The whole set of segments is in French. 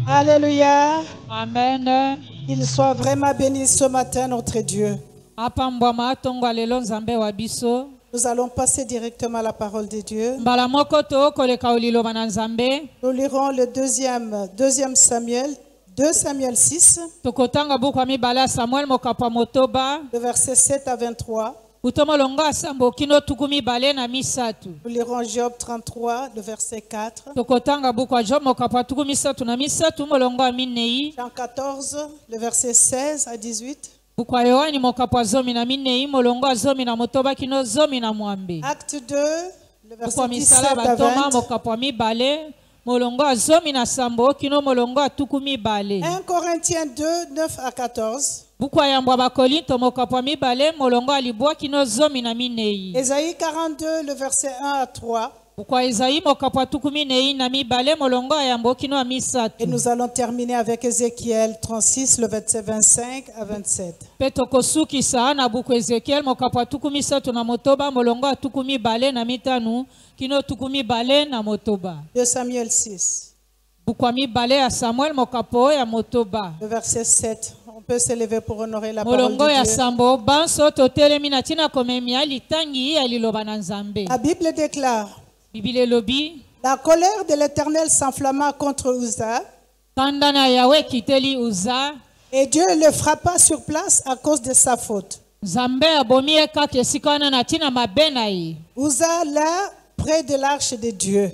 Alléluia. Amen. Il soit vraiment béni ce matin, notre Dieu. Nous allons passer directement à la parole de Dieu. Nous lirons le deuxième Samuel, 2 Samuel 6, le verset 7 à 23. Nous lirons Job 33, le verset 4. Jean 14, le verset 16 à 18. Acte 2, le verset 17 à 20. 1 Corinthiens 2, 9 à 14. Ésaïe 42, le verset 1 à 3. Et nous allons terminer avec Ézéchiel 36, le verset 25 à 27. 2 Samuel 6. Le verset 7. On peut se lever pour honorer la parole de Dieu. La Bible déclare: la colère de l'Éternel s'enflamma contre Uza, et Dieu le frappa sur place à cause de sa faute. Uza, là, près de l'arche de Dieu,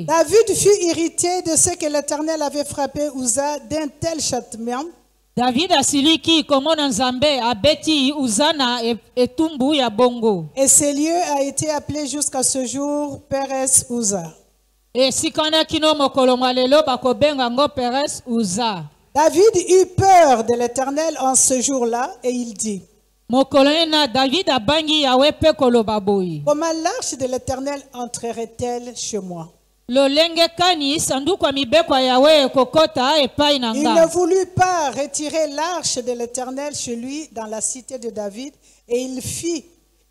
David fut irrité de ce que l'Éternel avait frappé Uza d'un tel châtiment. David asiliki komona nzambe abeti uzana etumbu ya bongo. Et ce lieu a été appelé jusqu'à ce jour Perez Uza. Et sikana kino mokolo malelo bakobenga ngo Perez Uza. David eut peur de l'Éternel en ce jour-là et il dit: David abangi yawe pe koloba boyi. Comment l'arche de l'Éternel entrerait-elle chez moi? Il ne voulut pas retirer l'arche de l'Éternel chez lui dans la cité de David, et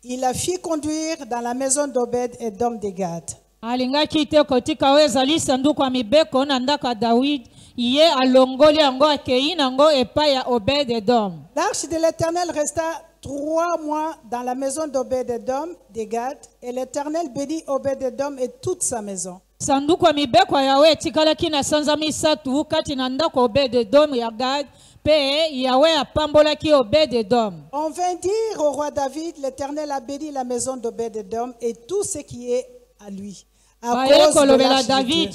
il la fit conduire dans la maison d'Obed et d'Homme de Gad. L'arche de l'Éternel resta 3 mois dans la maison d'Obed et d'Homme de Gad, et l'Éternel bénit Obed et d'Homme et toute sa maison. On vint dire au roi David: l'Éternel a béni la maison d'Obed et d'Homme et tout ce qui est à lui. À cause de l'arche de Dieu.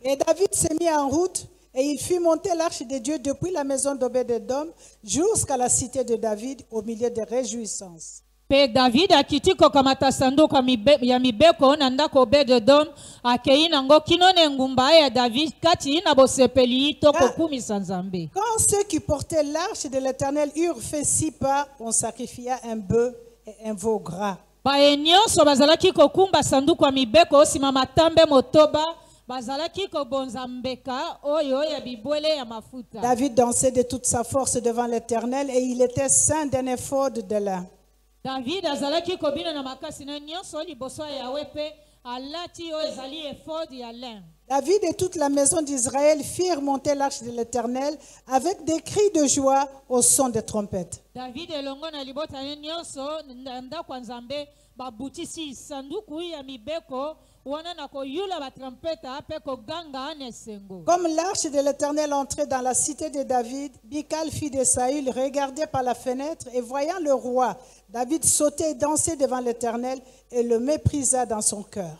Et David s'est mis en route et il fit monter l'arche de Dieu depuis la maison d'Obed et d'Homme jusqu'à la cité de David au milieu des réjouissances. David akitiko kamata sanduku ya mibeko na ndako Obed-Edom akei nango kinone ngumba ya David kati na bosepeli toko kumisa Nzambe. Quand ceux qui portaient l'arche de l'Éternel eurent fait 6 pas, on sacrifia un bœuf et un veau gras. Baenyoso bazalaki kokumba sanduku ya mibeko sima matambe motoba bazalaki kobonza mbeka oyo ya bibwele ya mafuta. David dansait de toute sa force devant l'Éternel et il était ceint d'un éphod de lin. David azalaki kobina na makasi na nyonso liboso ya wepe alati o ezali ephod ya lin. David et toute la maison d'Israël firent monter l'arche de l'Éternel avec des cris de joie au son des trompettes. David elongo na libota nyonso ndako Nzambe babutisi sanduku ya mibeko. Comme l'arche de l'Éternel entrait dans la cité de David, Michal, fille de Saül, regardait par la fenêtre et voyant le roi, David sautait et dansait devant l'Éternel et le méprisa dans son cœur.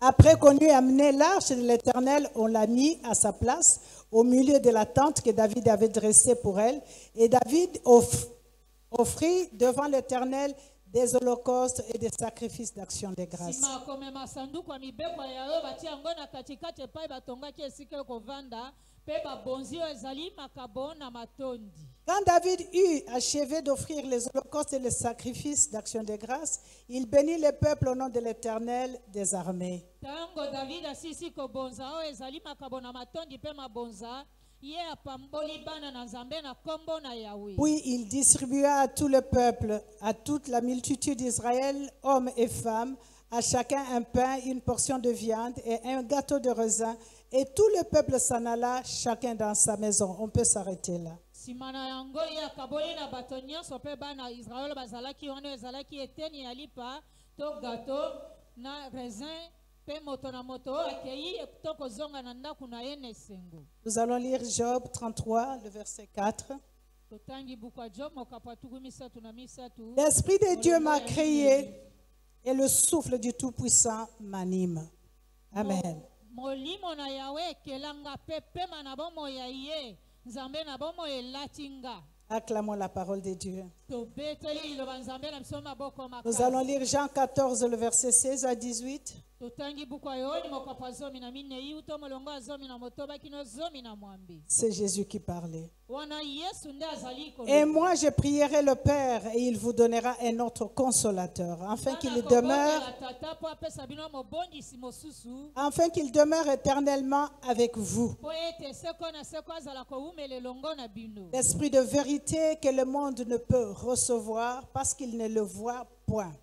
Après qu'on eut amené l'arche de l'Éternel, on l'a mis à sa place au milieu de la tente que David avait dressée pour elle. Et David offrit devant l'Éternel des holocaustes et des sacrifices d'action de grâce. Quand David eut achevé d'offrir les holocaustes et les sacrifices d'action de grâce, il bénit le peuple au nom de l'Éternel des armées. Puis il distribua à tout le peuple, à toute la multitude d'Israël, hommes et femmes, à chacun un pain, une portion de viande et un gâteau de raisin. Et tout le peuple s'en alla, chacun dans sa maison. On peut s'arrêter là. Nous allons lire Job 33, le verset 4. L'Esprit de Dieu m'a créé et le souffle du Tout-Puissant m'anime. Amen. Acclamons la parole de Dieu. Nous allons lire Jean 14, le verset 16 à 18. C'est Jésus qui parlait. Et moi je prierai le Père et il vous donnera un autre consolateur, afin qu'il demeure éternellement avec vous. L'Esprit de vérité que le monde ne peut recevoir parce qu'il ne le voit point.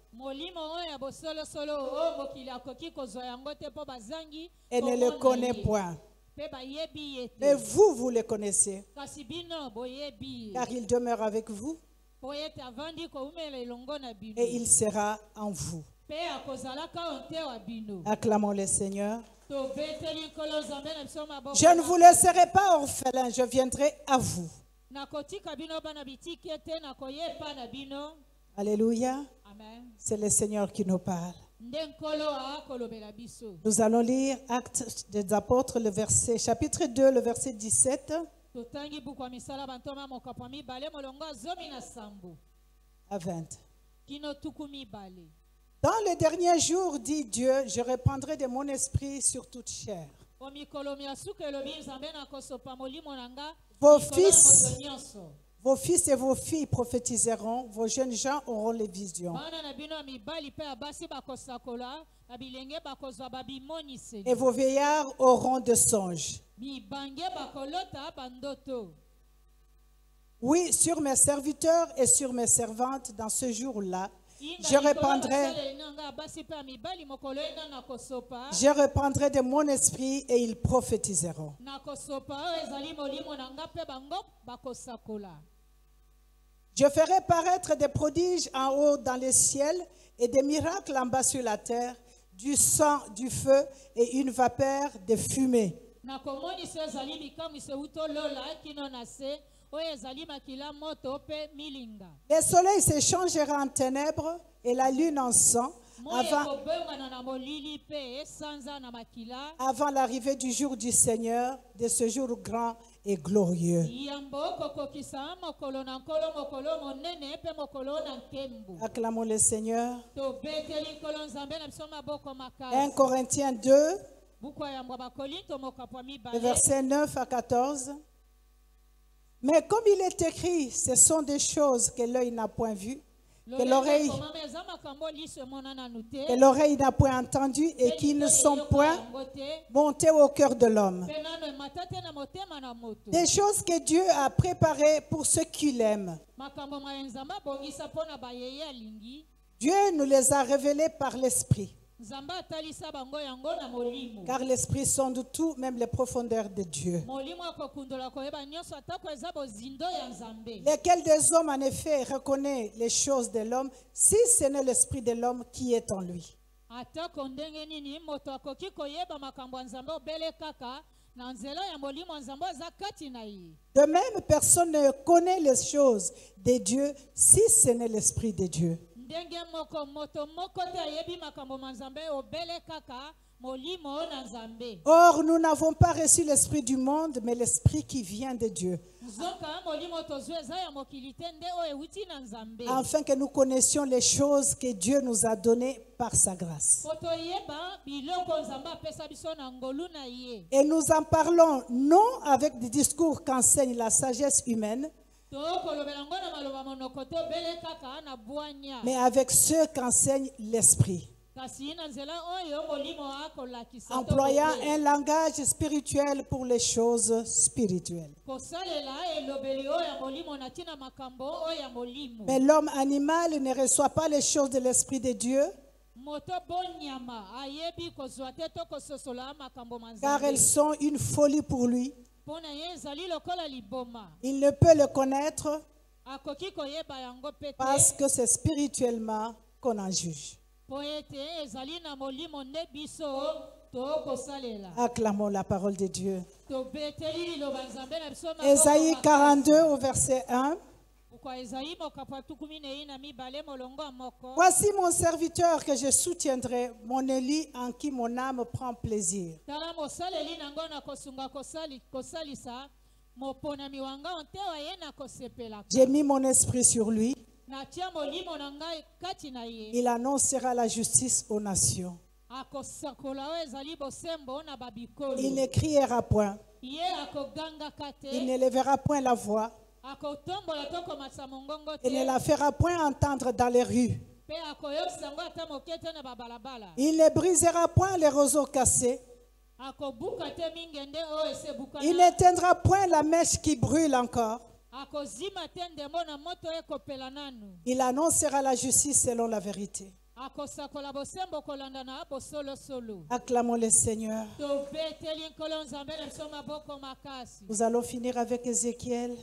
Et ne le connaît point. Mais vous, vous le connaissez, car il demeure avec vous et il sera en vous. Acclamons le Seigneur. Je ne vous laisserai pas orphelin, je viendrai à vous. Alléluia. C'est le Seigneur qui nous parle. Nous allons lire Actes des Apôtres, le verset, chapitre 2, le verset 17 à 20. Dans les derniers jours, dit Dieu, je répandrai de mon esprit sur toute chair. Vos fils et vos filles prophétiseront, vos jeunes gens auront les visions. Et vos vieillards auront des songes. Oui, sur mes serviteurs et sur mes servantes, dans ce jour-là, je répandrai de mon esprit et ils prophétiseront. Je ferai paraître des prodiges en haut dans les ciels et des miracles en bas sur la terre, du sang, du feu et une vapeur de fumée. Le soleil se changera en ténèbres et la lune en sang avant l'arrivée du jour du Seigneur, de ce jour grand et glorieux. Acclamons le Seigneur. 1 Corinthiens 2, versets 9 à 14. Mais comme il est écrit, ce sont des choses que l'œil n'a point vues, que l'oreille n'a point entendues et qui ne sont point montées au cœur de l'homme. Des choses que Dieu a préparées pour ceux qui l'aiment. Dieu nous les a révélées par l'Esprit. Car l'Esprit sonde tout, même les profondeurs de Dieu. Lequel des hommes, en effet, reconnaît les choses de l'homme, si ce n'est l'Esprit de l'homme qui est en lui? De même, personne ne connaît les choses de Dieu si ce n'est l'Esprit de Dieu. Or, nous n'avons pas reçu l'esprit du monde, mais l'esprit qui vient de Dieu. Afin que nous connaissions les choses que Dieu nous a données par sa grâce. Et nous en parlons non avec des discours qu'enseigne la sagesse humaine, mais avec ceux qu'enseigne l'esprit. Employant un langage spirituel pour les choses spirituelles. Mais l'homme animal ne reçoit pas les choses de l'esprit de Dieu, car elles sont une folie pour lui. Il ne peut le connaître parce que c'est spirituellement qu'on en juge. Acclamons la parole de Dieu. Ésaïe 42 au verset 1. Voici mon serviteur que je soutiendrai, mon élu en qui mon âme prend plaisir. J'ai mis mon esprit sur lui. Il annoncera la justice aux nations. Il ne criera point. Il ne lèvera point la voix. Il ne la fera point entendre dans les rues. Il ne brisera point les roseaux cassés. Il n'éteindra point la mèche qui brûle encore. Il annoncera la justice selon la vérité. Acclamons le Seigneur. Nous allons finir avec Ézéchiel.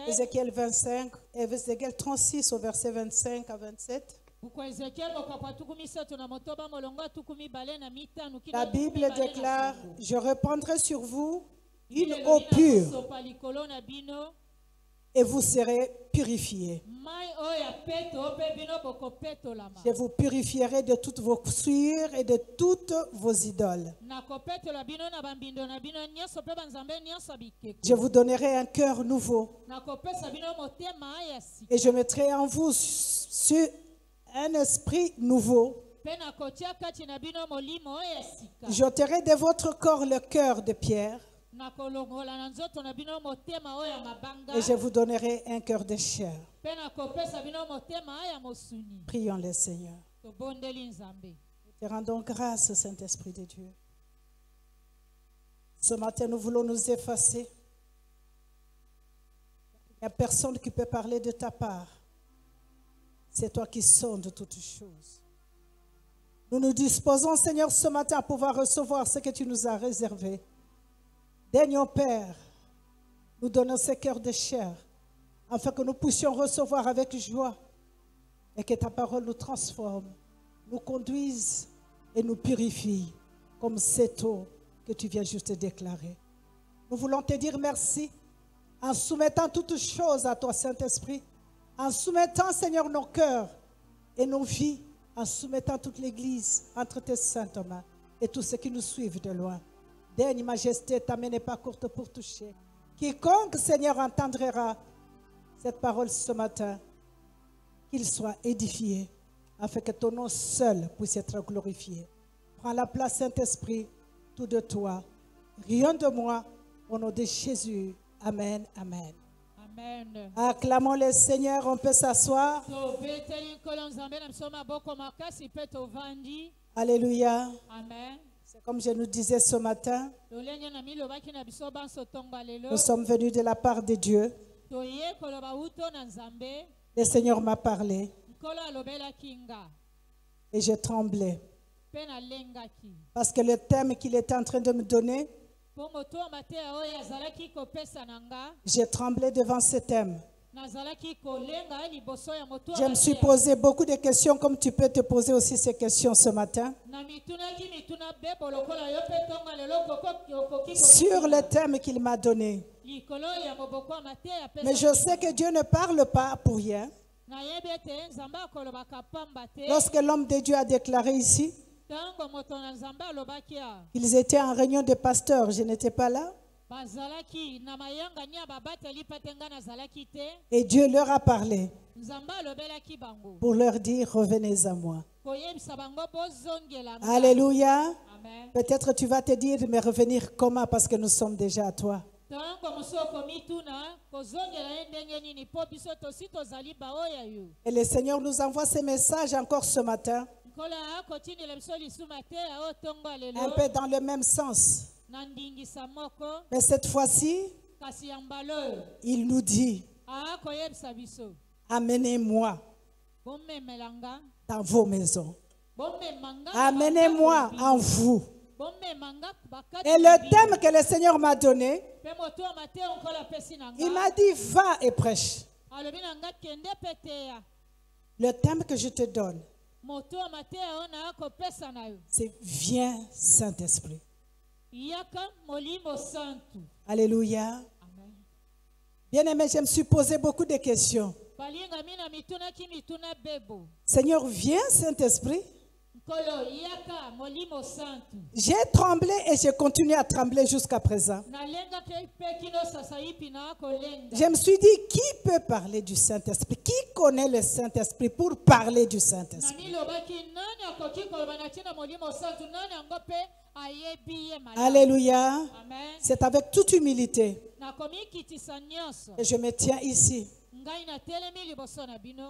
Ézéchiel 25 et Ézéchiel 36 au verset 25 à 27. La Bible déclare: je répandrai sur vous une eau pure et vous serez purifiés. Je vous purifierai de toutes vos souillures et de toutes vos idoles. Je vous donnerai un cœur nouveau et je mettrai en vous un esprit nouveau. J'ôterai de votre corps le cœur de pierre et je vous donnerai un cœur de chair. Prions le Seigneur. Te rendons grâce, Saint-Esprit de Dieu. Ce matin, nous voulons nous effacer. Il n'y a personne qui peut parler de ta part. C'est toi qui sondes toutes choses. Nous nous disposons, Seigneur, ce matin à pouvoir recevoir ce que tu nous as réservé. Daigne, Père, nous donner ce cœur de chair, afin que nous puissions recevoir avec joie et que ta parole nous transforme, nous conduise et nous purifie comme cette eau que tu viens juste de déclarer. Nous voulons te dire merci en soumettant toutes choses à toi, Saint-Esprit, en soumettant, Seigneur, nos cœurs et nos vies, en soumettant toute l'Église entre tes saintes mains et tous ceux qui nous suivent de loin. Daigne, Majesté, ta main n'est pas courte pour toucher. Quiconque, Seigneur, entendra cette parole ce matin, qu'il soit édifié, afin que ton nom seul puisse être glorifié. Prends la place, Saint-Esprit, tout de toi, rien de moi, au nom de Jésus. Amen, amen. Amen. Acclamons le Seigneur, on peut s'asseoir. Alléluia. Amen. C'est comme je nous disais ce matin, nous sommes venus de la part de Dieu. Le Seigneur m'a parlé et j'ai tremblé parce que le thème qu'il était en train de me donner, j'ai tremblé devant ce thème. Je me suis posé beaucoup de questions comme tu peux te poser aussi ces questions ce matin. Sur le thème qu'il m'a donné. Mais je sais que Dieu ne parle pas pour rien. Lorsque l'homme de Dieu a déclaré ici, Ils étaient en réunion de pasteurs, je n'étais pas là. Et Dieu leur a parlé pour leur dire, revenez à moi. Alléluia. Peut-être tu vas te dire, mais revenir comment, parce que nous sommes déjà à toi. Et le Seigneur nous envoie ces messages encore ce matin, un peu dans le même sens. Mais cette fois-ci, il nous dit, amenez-moi dans vos maisons. Amenez-moi en vous. Et le thème que le Seigneur m'a donné, il m'a dit, va et prêche. Le thème que je te donne, c'est viens Saint-Esprit. Alléluia. Bien-aimé, je me suis posé beaucoup de questions. Seigneur, viens Saint-Esprit. J'ai tremblé et j'ai continué à trembler jusqu'à présent. Je me suis dit, qui peut parler du Saint-Esprit? Qui connaît le Saint-Esprit pour parler du Saint-Esprit? Alléluia. C'est avec toute humilité que je me tiens ici.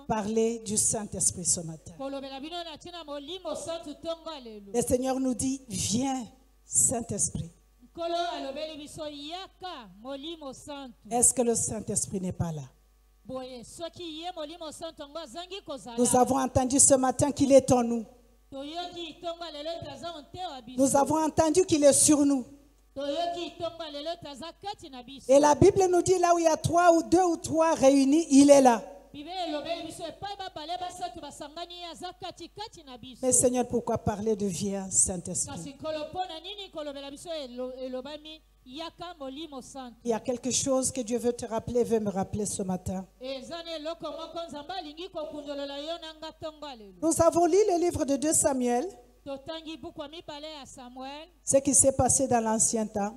Parler du Saint-Esprit ce matin. Le Seigneur nous dit, viens Saint-Esprit. Est-ce que le Saint-Esprit n'est pas là? Nous avons entendu ce matin qu'il est en nous. Nous avons entendu qu'il est sur nous. Et la Bible nous dit, là où il y a 3 ou 2 ou 3 réunis, il est là. Mais Seigneur, pourquoi parler de viens Saint-Esprit? Il y a quelque chose que Dieu veut te rappeler, veut me rappeler ce matin. Nous avons lu le livre de 2 Samuel. Ce qui s'est passé dans l'ancien temps.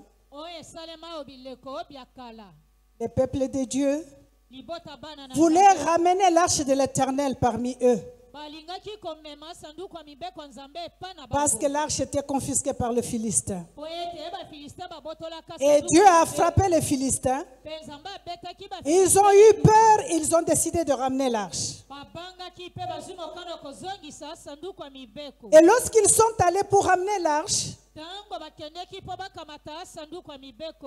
Les peuples de Dieu voulaient ramener l'arche de l'Éternel parmi eux. Parce que l'arche était confisquée par le Philistin. Et Dieu a frappé les Philistins. Ils ont eu peur, ils ont décidé de ramener l'arche. Et lorsqu'ils sont allés pour ramener l'arche,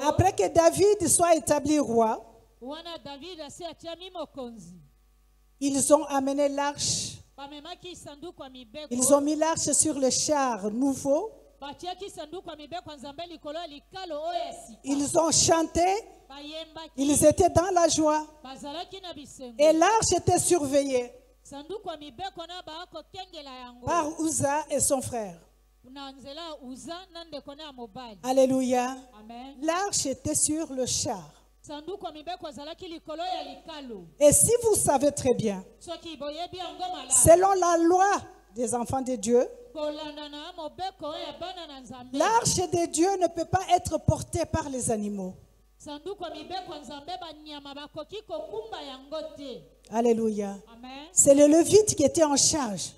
après que David soit établi roi, ils ont amené l'arche. Ils ont mis l'arche sur le char nouveau. Ils ont chanté. Ils étaient dans la joie. Et l'arche était surveillée par Uza et son frère. Alléluia. L'arche était sur le char. Et si vous savez très bien, selon la loi des enfants de Dieu, l'arche de Dieu ne peut pas être portée par les animaux. Alléluia. C'est le Lévite qui était en charge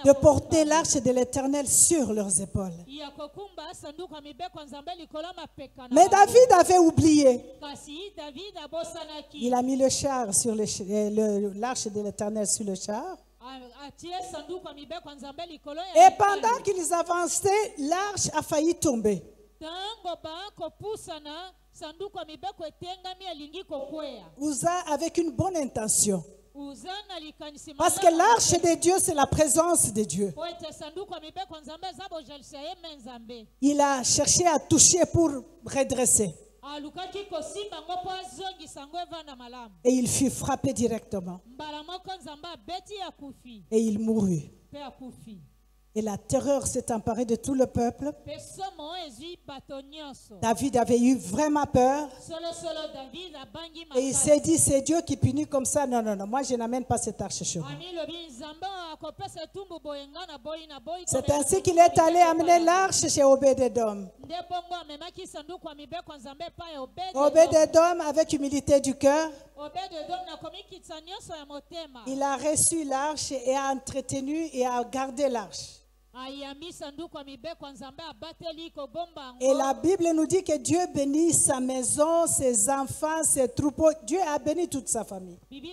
de porter l'arche de l'Éternel sur leurs épaules. Mais David avait oublié. Il a mis le char sur l'arche de l'Éternel sur le char. Et pendant qu'ils avançaient, l'arche a failli tomber. Uza avec une bonne intention. Parce que l'arche de Dieu, c'est la présence de Dieu. Il a cherché à toucher pour redresser. Et il fut frappé directement. Et il mourut. Et la terreur s'est emparée de tout le peuple. David avait eu vraiment peur. Et il s'est dit, c'est Dieu qui punit comme ça. Non, non, non, moi je n'amène pas cette arche chez moi. C'est ainsi qu'il est allé amener l'arche chez Obed-Edom. Obed-Edom, avec humilité du cœur, il a reçu l'arche et a entretenu et a gardé l'arche. Et la Bible nous dit que Dieu bénit sa maison, ses enfants, ses troupeaux. Dieu a béni toute sa famille. Et les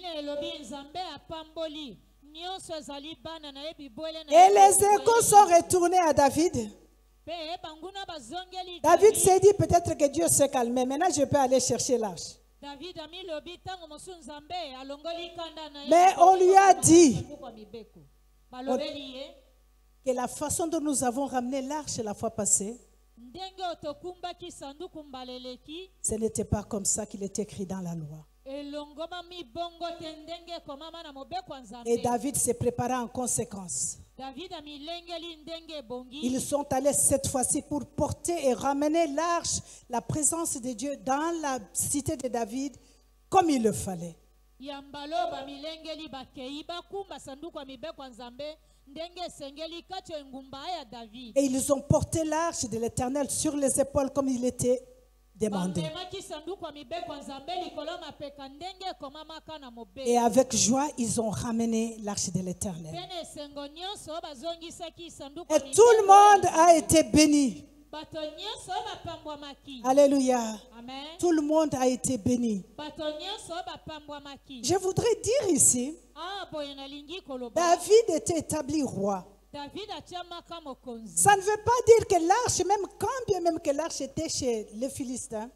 échos sont retournés à David. David s'est dit, peut-être que Dieu s'est calmé. Maintenant, je peux aller chercher l'arche. Mais on lui a dit que la façon dont nous avons ramené l'arche la fois passée, ce n'était pas comme ça qu'il est écrit dans la loi. Et David s'est préparé en conséquence. Ils sont allés cette fois-ci pour porter et ramener l'arche, la présence de Dieu dans la cité de David comme il le fallait. Et ils ont porté l'arche de l'Éternel sur les épaules comme il était demandé. Et avec joie, ils ont ramené l'arche de l'Éternel. Et tout le monde a été béni. Alléluia. Amen. Tout le monde a été béni. Je voudrais dire ici, David était établi roi. Ça ne veut pas dire que l'arche, même quand bien même que l'arche était chez les Philistins,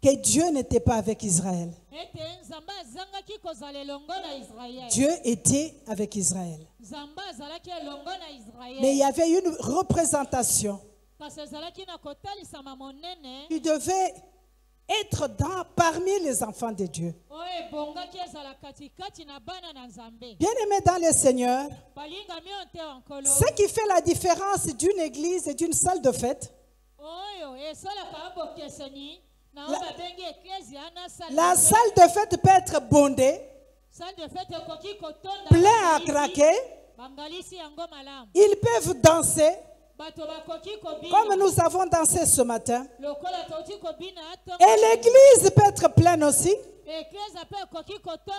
que Dieu n'était pas avec Israël. Dieu était avec Israël. Mais il y avait une représentation. Il devait être parmi les enfants de Dieu. Bien-aimés dans le Seigneur, ce qui fait la différence d'une église et d'une salle de fête, la salle de fête peut être bondée, plein à craquer. Ils peuvent danser, comme nous avons dansé ce matin. Et l'église peut être pleine aussi.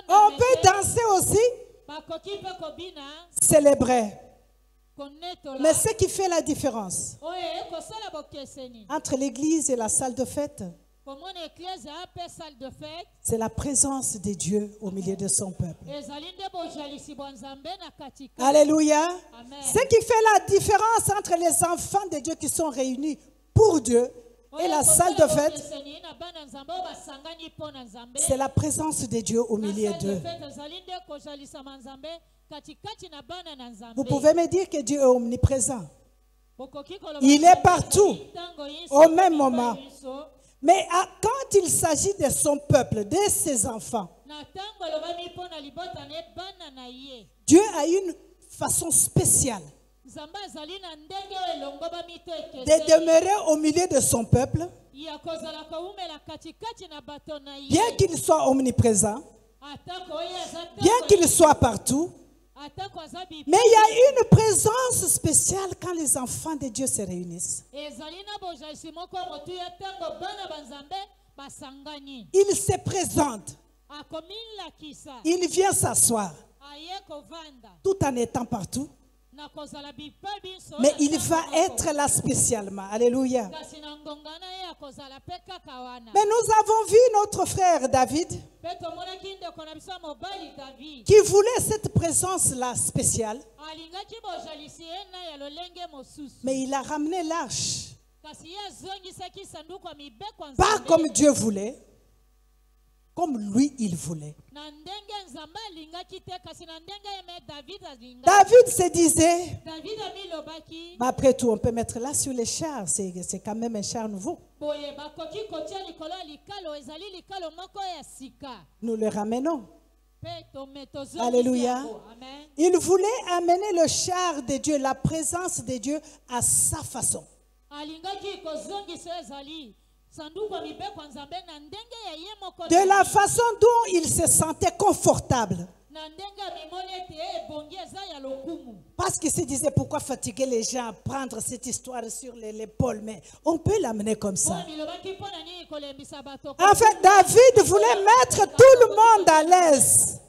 On peut danser aussi, célébrer. Mais ce qui fait la différence entre l'église et la salle de fête, c'est la présence de Dieu au milieu de son peuple. Alléluia. Amen. Ce qui fait la différence entre les enfants de Dieu qui sont réunis pour Dieu et la salle de fête, c'est la présence de Dieu au milieu d'eux. Vous pouvez me dire que Dieu est omniprésent. Il est partout, au même moment. Mais quand il s'agit de son peuple, de ses enfants, Dieu a une façon spéciale de demeurer au milieu de son peuple, bien qu'il soit omniprésent, bien qu'il soit partout. Mais il y a une présence spéciale quand les enfants de Dieu se réunissent. Il se présente. Il vient s'asseoir. Tout en étant partout. Mais il va être là spécialement. Alléluia. Mais nous avons vu notre frère David qui voulait cette présence-là spéciale. Mais il a ramené l'arche. Pas comme Dieu voulait, comme lui il voulait. David se disait, mais après tout on peut mettre là sur les chars, c'est quand même un char nouveau. Nous le ramenons. Alléluia. Il voulait amener le char de Dieu, la présence de Dieu à sa façon. De la façon dont il se sentait confortable. Parce qu'il se disait, pourquoi fatiguer les gens à prendre cette histoire sur l'épaule, mais on peut l'amener comme ça. En fait, David voulait mettre tout le monde à l'aise.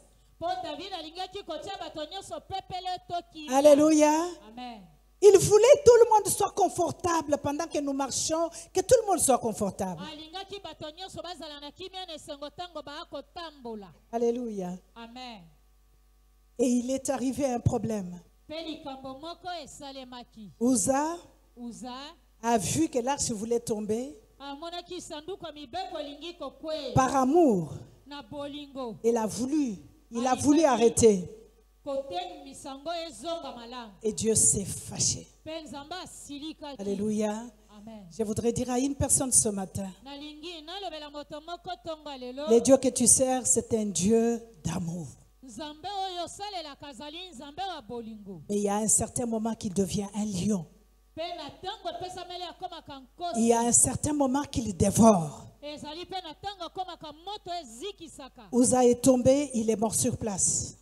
Alléluia. Amen. Il voulait tout le monde soit confortable pendant que nous marchons, que tout le monde soit confortable. Alléluia. Amen. Et il est arrivé un problème. Uza a vu que l'arche voulait tomber. Par amour, il a voulu arrêter. Et Dieu s'est fâché. Alléluia. Amen. Je voudrais dire à une personne ce matin, le Dieu que tu sers, c'est un Dieu d'amour. Mais il y a un certain moment qu'il devient un lion. Il y a un certain moment qu'il dévore. Uza est tombé, il est mort sur place.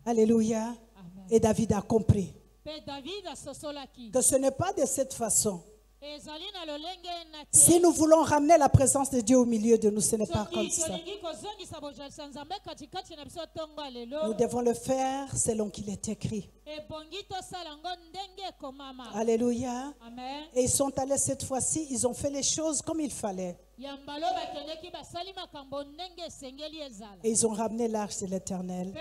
Alléluia. Amen. Et David a compris que ce n'est pas de cette façon. Si nous voulons ramener la présence de Dieu au milieu de nous, ce n'est pas comme ça. Nous devons le faire selon qu'il est écrit. Alléluia. Amen. Et ils sont allés cette fois-ci, ils ont fait les choses comme il fallait. Et ils ont ramené l'arche de l'Éternel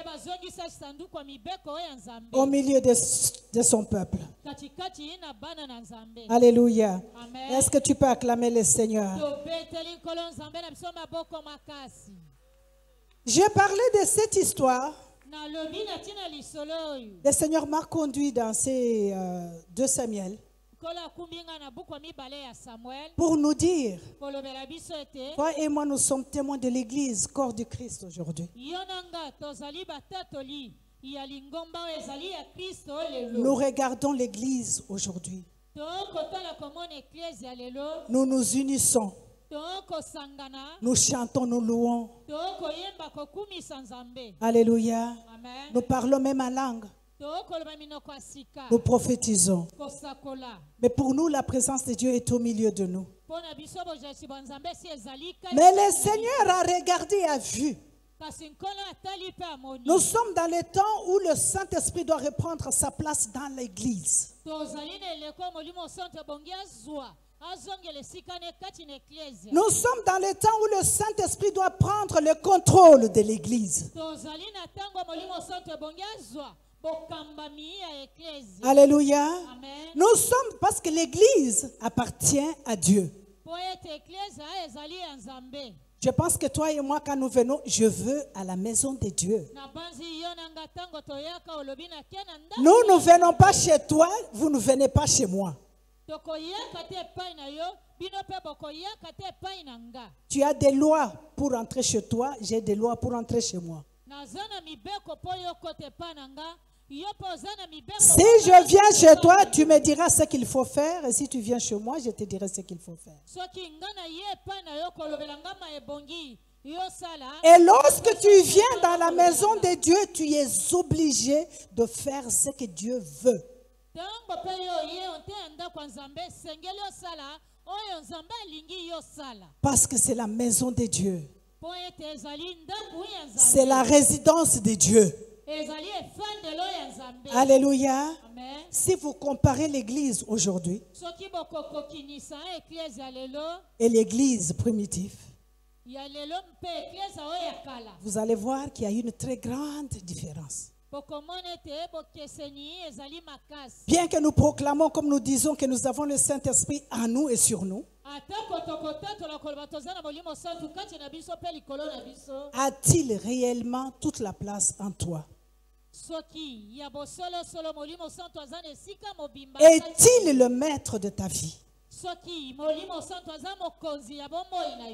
au milieu de son peuple. Alléluia. Amen. Est-ce que tu peux acclamer le Seigneur? J'ai parlé de cette histoire. Le Seigneur m'a conduit dans ces 2 Samuel pour nous dire, toi et moi nous sommes témoins de l'Église, corps du Christ aujourd'hui. Nous regardons l'Église aujourd'hui. Nous nous unissons. Nous chantons, nous louons. Alléluia. Amen. Nous parlons même en langue. Nous prophétisons. Mais pour nous, la présence de Dieu est au milieu de nous. Mais le Seigneur a regardé et a vu. Nous sommes dans le temps où le Saint-Esprit doit reprendre sa place dans l'Église. Nous sommes dans le temps où le Saint-Esprit doit prendre le contrôle de l'Église. Alléluia. Amen. Nous sommes parce que l'Église appartient à Dieu. Je pense que toi et moi, quand nous venons, je veux à la maison de Dieu. Nous ne venons pas chez toi, vous ne venez pas chez moi. Tu as des lois pour entrer chez toi, j'ai des lois pour entrer chez moi. Si je viens chez toi, tu me diras ce qu'il faut faire. Et si tu viens chez moi, je te dirai ce qu'il faut faire. Et lorsque tu viens dans la maison de Dieu, tu es obligé de faire ce que Dieu veut. Parce que c'est la maison de Dieu. C'est la résidence de Dieu. Alléluia. Amen. Si vous comparez l'église aujourd'hui et l'église primitive, vous allez voir qu'il y a une très grande différence. Bien que nous proclamons, comme nous disons, que nous avons le Saint-Esprit en nous et sur nous, a-t-il réellement toute la place en toi? Est-il le maître de ta vie?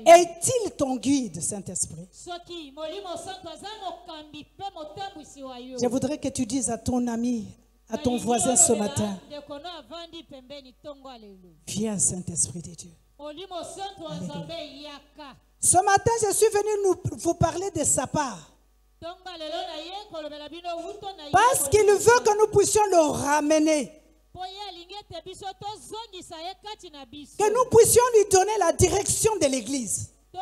Est-il ton guide, Saint-Esprit? Je voudrais que tu dises à ton ami, à ton voisin ce matin, viens, Saint-Esprit de Dieu. Alléluia. Ce matin, je suis venu vous parler de sa part. Parce qu'il veut que nous puissions le ramener. Que nous puissions lui donner la direction de l'Église. Que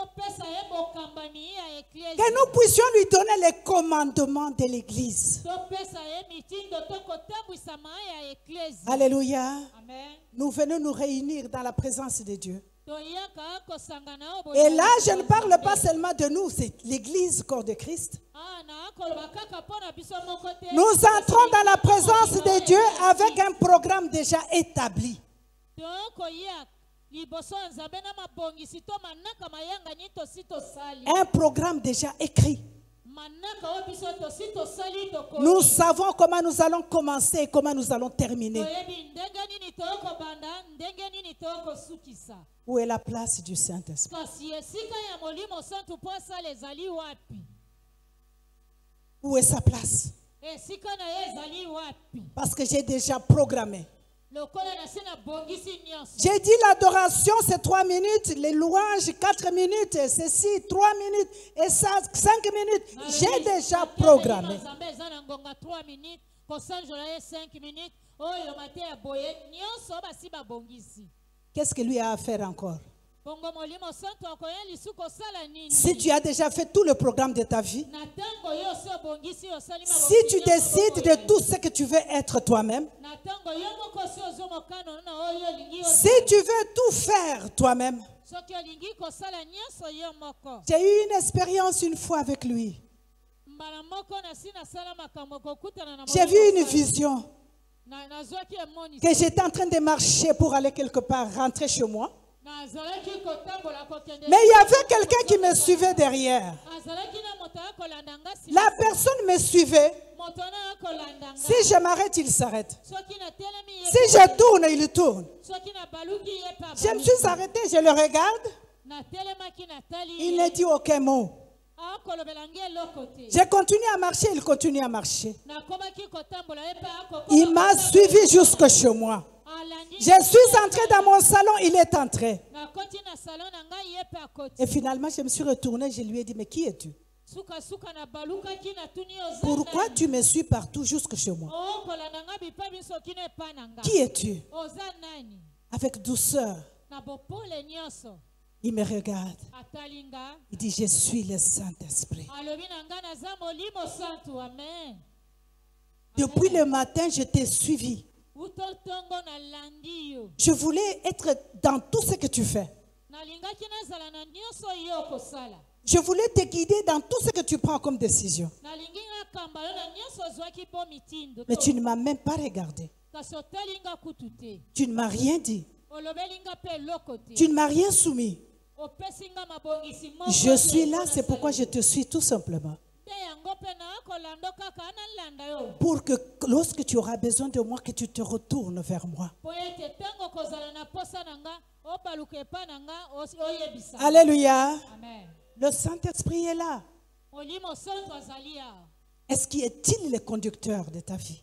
nous puissions lui donner les commandements de l'Église. Alléluia. Nous venons nous réunir dans la présence de Dieu. Et là, je ne parle pas seulement de nous, c'est l'Église, corps de Christ. Nous entrons dans la présence de Dieu avec un programme déjà établi. Un programme déjà écrit. Nous savons comment nous allons commencer et comment nous allons terminer. Où est la place du Saint-Esprit? Où est sa place? Parce que j'ai déjà programmé. J'ai dit l'adoration c'est 3 minutes, les louanges 4 minutes, ceci 3 minutes et ça 5 minutes. J'ai déjà programmé. Qu'est-ce que lui a à faire encore? Si tu as déjà fait tout le programme de ta vie, si tu décides de tout ce que tu veux être toi-même, si tu veux tout faire toi-même, j'ai eu une expérience une fois avec lui. J'ai vu une vision que j'étais en train de marcher pour aller quelque part, rentrer chez moi. Mais il y avait quelqu'un qui me suivait derrière. La personne me suivait. Si je m'arrête, il s'arrête. Si je tourne, il tourne. Je me suis arrêtée, je le regarde. Il ne dit aucun mot. J'ai continué à marcher, il continue à marcher. Il m'a suivi jusque chez moi. Je suis entré dans mon salon, il est entré. Et finalement, je me suis retournée, je lui ai dit, mais qui es-tu? Pourquoi tu me suis partout jusque chez moi? Qui es-tu? Avec douceur. Il me regarde. Il dit, je suis le Saint-Esprit. Depuis le matin, je t'ai suivi. Je voulais être dans tout ce que tu fais. Je voulais te guider dans tout ce que tu prends comme décision. Mais tu ne m'as même pas regardé. Tu ne m'as rien dit. Tu ne m'as rien soumis. Je suis là, c'est pourquoi je te suis tout simplement. Pour que lorsque tu auras besoin de moi, que tu te retournes vers moi. Alléluia. Le Saint-Esprit est là. Est-ce qu'il est-il le conducteur de ta vie?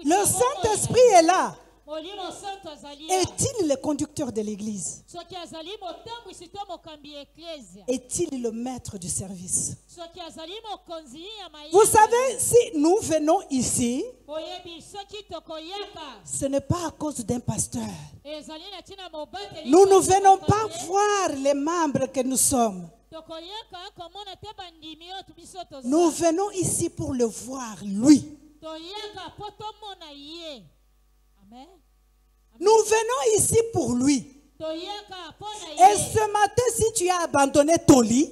Le Saint-Esprit est là. Est-il le conducteur de l'église? Est-il le maître du service? Vous savez, si nous venons ici, ce n'est pas à cause d'un pasteur. Nous ne venons pas voir les membres que nous sommes. Nous venons ici pour le voir, lui. Nous venons ici pour lui. Et ce matin, si tu as abandonné ton lit,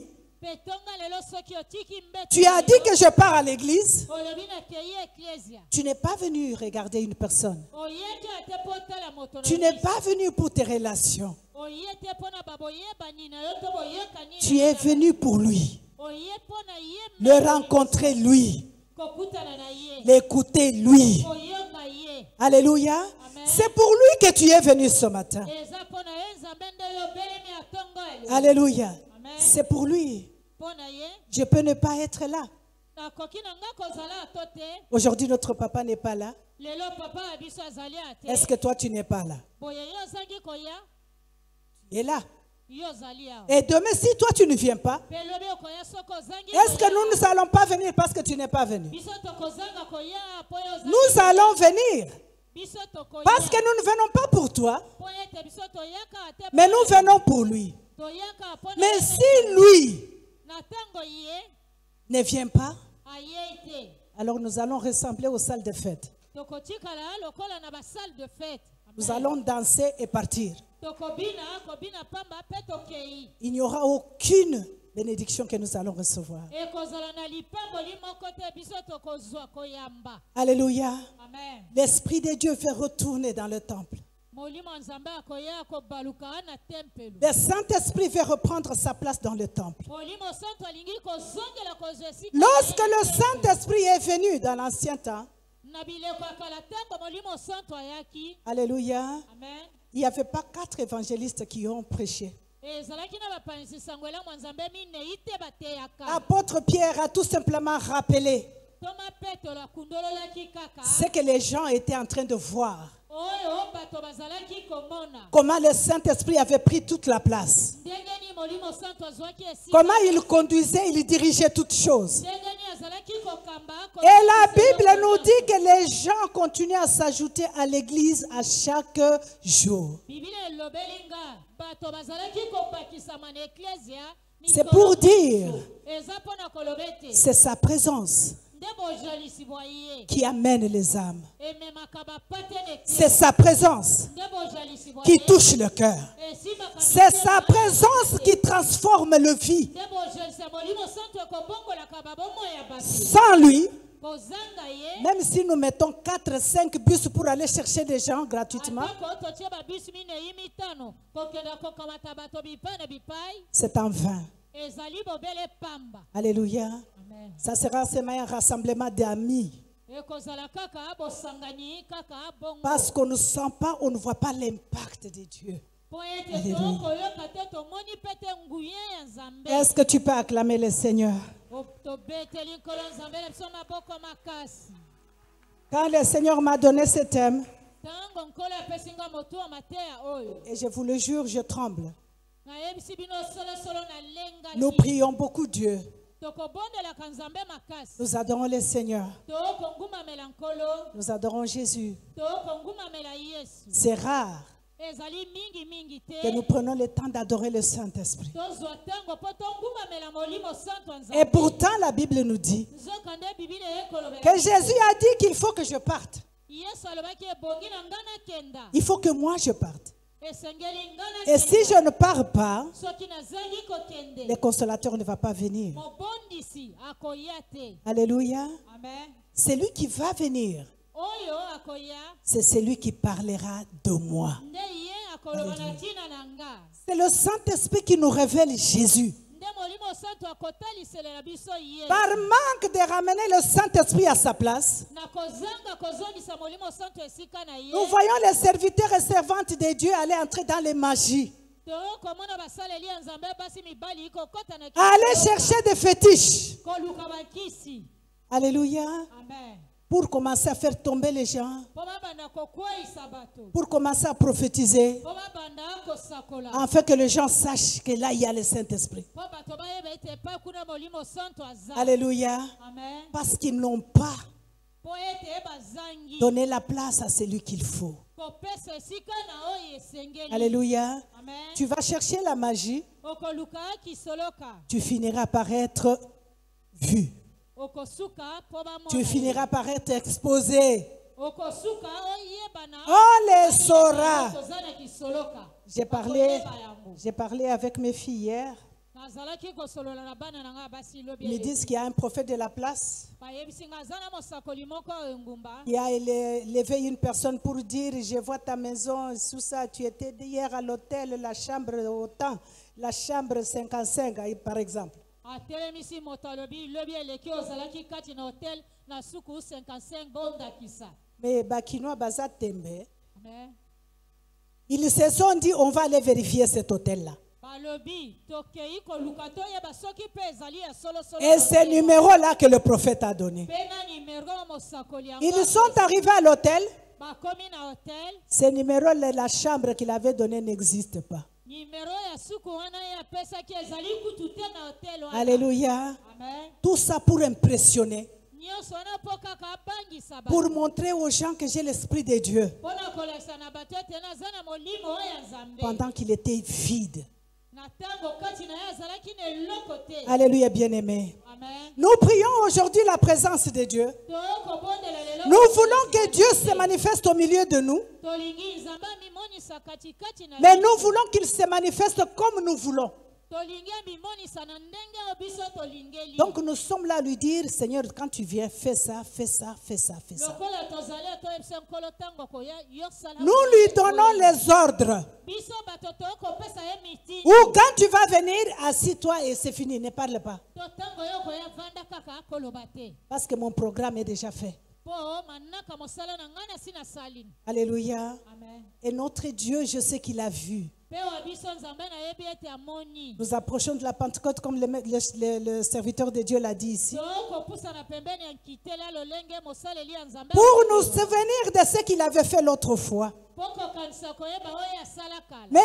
tu as dit que je pars à l'église, tu n'es pas venu regarder une personne. Tu n'es pas venu pour tes relations. Tu es venu pour lui. Le rencontrer lui. L'écouter lui. Alléluia. C'est pour lui que tu es venu ce matin. Alléluia. C'est pour lui. Je peux ne pas être là. Aujourd'hui, notre papa n'est pas là. Est-ce que toi, tu n'es pas là? Tu es là. Et demain, si toi, tu ne viens pas, est-ce que nous ne allons pas venir parce que tu n'es pas venu? Nous allons venir. Parce que nous ne venons pas pour toi, mais nous venons pour lui. Mais si lui ne vient pas, alors nous allons ressembler aux salles de fête. Nous allons danser et partir. Il n'y aura aucune bénédiction que nous allons recevoir. Alléluia. L'Esprit de Dieu fait retourner dans le temple. Le Saint-Esprit veut reprendre sa place dans le temple. Lorsque le Saint-Esprit est venu dans l'ancien temps, alléluia, il n'y avait pas 4 évangélistes qui ont prêché. Apôtre Pierre a tout simplement rappelé ce que les gens étaient en train de voir. Comment le Saint-Esprit avait pris toute la place. Comment il conduisait, il dirigeait toutes choses. Et la Bible nous dit que les gens continuent à s'ajouter à l'église à chaque jour. C'est pour dire, c'est sa présence qui amène les âmes. C'est sa présence qui touche le cœur. C'est sa présence qui transforme le vie. Sans lui, même si nous mettons 4, 5 bus pour aller chercher des gens gratuitement, c'est en vain. Alléluia. Ça sera seulement un rassemblement d'amis. Parce qu'on ne sent pas, on ne voit pas l'impact de Dieu. Est-ce que tu peux acclamer le Seigneur? Quand le Seigneur m'a donné ce thème, et je vous le jure, je tremble. Nous prions beaucoup Dieu. Nous adorons le Seigneur. Nous adorons Jésus. C'est rare que nous prenons le temps d'adorer le Saint-Esprit. Et pourtant, la Bible nous dit que Jésus a dit qu'il faut que je parte. Il faut que moi je parte. Et si je ne pars pas, le consolateur ne va pas venir. Alléluia. C'est lui qui va venir. C'est celui qui parlera de moi. C'est le Saint-Esprit qui nous révèle Jésus. Par manque de ramener le Saint-Esprit à sa place, nous voyons les serviteurs et servantes de Dieu aller entrer dans les magies. Aller chercher des fétiches. Alléluia. Pour commencer à faire tomber les gens. Pour commencer à prophétiser. Afin que les gens sachent que là il y a le Saint-Esprit. Alléluia. Parce qu'ils n'ont pas donné la place à celui qu'il faut. Alléluia. Tu vas chercher la magie. Tu finiras par être vu. Tu finiras par être exposé. On les saura. J'ai parlé avec mes filles hier. Ils me disent qu'il y a un prophète de la place qui a élevé une personne pour dire: je vois ta maison sous ça, tu étais hier à l'hôtel, la chambre autant, la chambre 55 par exemple. Mais Bakinois Baza Tembe, Amen. Ils se sont dit, on va aller vérifier cet hôtel-là. Et c'est le numéro-là que le prophète a donné. Ils sont arrivés à l'hôtel. Ce numéro, la chambre qu'il avait donné n'existe pas. Alléluia. Tout ça pour impressionner. Pour montrer aux gens que j'ai l'Esprit de Dieu. Pendant qu'il était vide. Alléluia, bien-aimé. Nous prions aujourd'hui la présence de Dieu. Nous voulons que Dieu se manifeste au milieu de nous. Mais nous voulons qu'il se manifeste comme nous voulons. Donc nous sommes là à lui dire, Seigneur, quand tu viens, fais ça, fais ça, fais ça, fais ça. Nous lui donnons les ordres. Ou quand tu vas venir, assis-toi et c'est fini, ne parle pas. Parce que mon programme est déjà fait. Alléluia. Amen. Et notre Dieu, je sais qu'il a vu. Nous approchons de la Pentecôte comme le serviteur de Dieu l'a dit ici. Pour nous souvenir de ce qu'il avait fait l'autre fois. Mais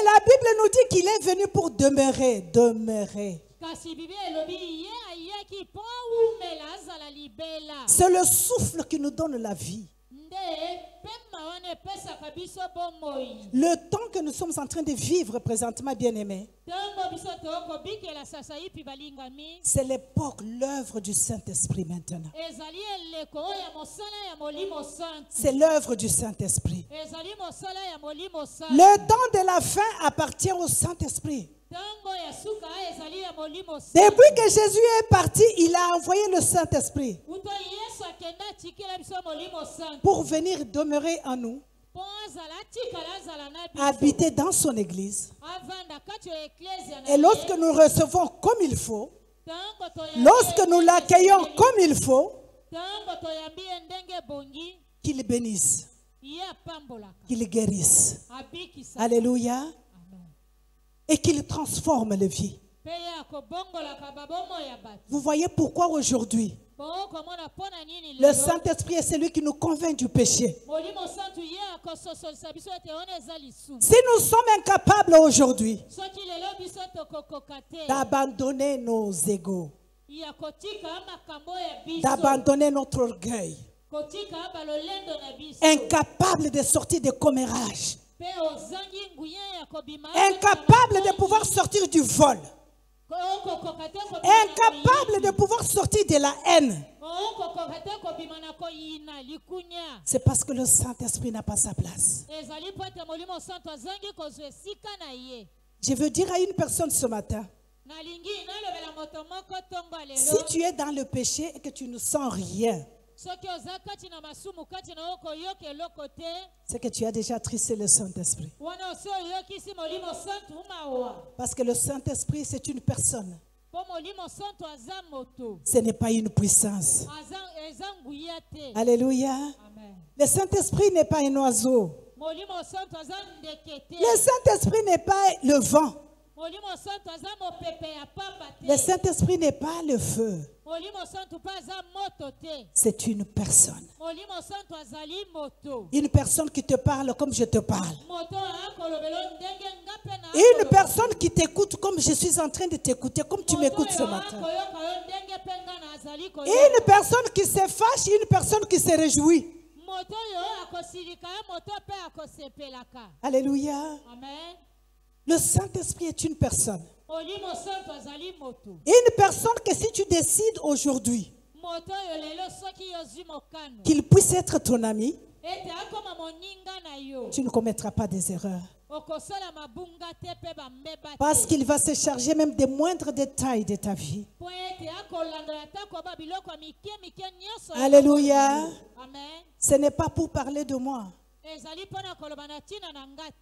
la Bible nous dit qu'il est venu pour demeurer, demeurer. C'est le souffle qui nous donne la vie. Le temps que nous sommes en train de vivre présentement, bien-aimés, c'est l'époque, l'œuvre du Saint-Esprit maintenant. C'est l'œuvre du Saint-Esprit. Le temps de la fin appartient au Saint-Esprit. Depuis que Jésus est parti, il a envoyé le Saint-Esprit pour venir demeurer en nous, habiter dans son église. Et lorsque nous recevons comme il faut, lorsque nous l'accueillons comme il faut, qu'il bénisse, qu'il guérisse. Alléluia. Et qu'il transforme les vies. Vous voyez pourquoi aujourd'hui le Saint-Esprit est celui qui nous convainc du péché. Si nous sommes incapables aujourd'hui d'abandonner nos égos, d'abandonner notre orgueil, incapables de sortir des commérages, incapable de pouvoir sortir du vol, incapable de pouvoir sortir de la haine, c'est parce que le Saint-Esprit n'a pas sa place. Je veux dire à une personne ce matin, si tu es dans le péché et que tu ne sens rien, c'est que tu as déjà trissé le Saint-Esprit. Parce que le Saint-Esprit, c'est une personne. Ce n'est pas une puissance. Alléluia. Amen. Le Saint-Esprit n'est pas un oiseau. Le Saint-Esprit n'est pas le vent. Le Saint-Esprit n'est pas le feu. C'est une personne. Une personne qui te parle comme je te parle. Une personne qui t'écoute comme je suis en train de t'écouter, comme tu m'écoutes ce matin. Une personne qui se fâche, une personne qui se réjouit. Alléluia. Amen. Le Saint-Esprit est une personne. Une personne que si tu décides aujourd'hui qu'il puisse être ton ami, tu ne commettras pas des erreurs. Parce qu'il va se charger même des moindres détails de ta vie. Alléluia. Ce n'est pas pour parler de moi.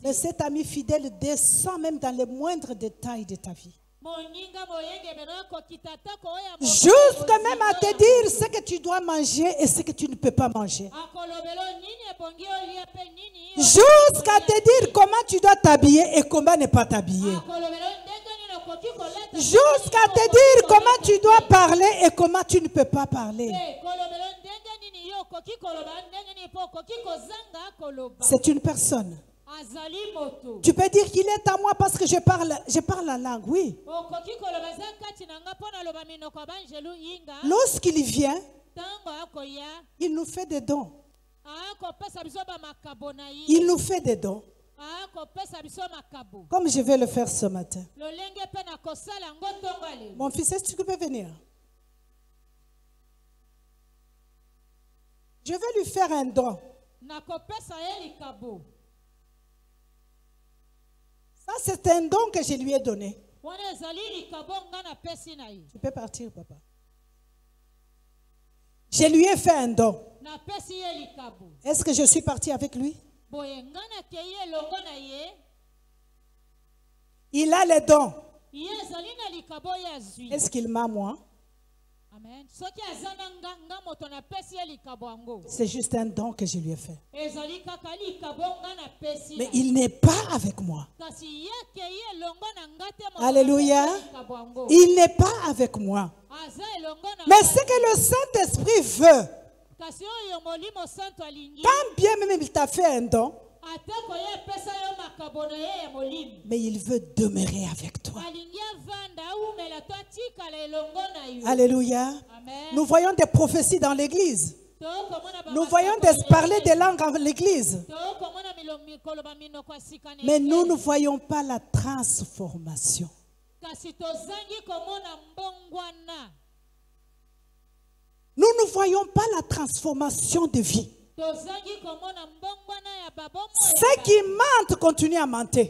Mais cet ami fidèle descend même dans les moindres détails de ta vie. Jusqu'à même à te dire ce que tu dois manger et ce que tu ne peux pas manger. Jusqu'à te dire comment tu dois t'habiller et comment ne pas t'habiller. Jusqu'à te dire comment tu dois parler et comment tu ne peux pas parler. C'est une personne. Tu peux dire qu'il est à moi parce que je parle la langue, oui. Lorsqu'il vient, il nous fait des dons. Il nous fait des dons. Comme je vais le faire ce matin. Mon fils, est-ce que tu peux venir? Je vais lui faire un don. Ça, c'est un don que je lui ai donné. Tu peux partir, papa. Je lui ai fait un don. Est-ce que je suis parti avec lui? Il a les dons. Est-ce qu'il m'a moi? C'est juste un don que je lui ai fait. Mais il n'est pas avec moi. Alléluia. Il n'est pas avec moi. Mais ce que le Saint-Esprit veut, quand bien même il t'a fait un don, mais il veut demeurer avec toi. Alléluia. Nous voyons des prophéties dans l'église. Nous voyons parler des langues en l'église. Mais nous ne voyons pas la transformation. Nous ne voyons pas la transformation de vie. Ceux qui mentent continuent à mentir.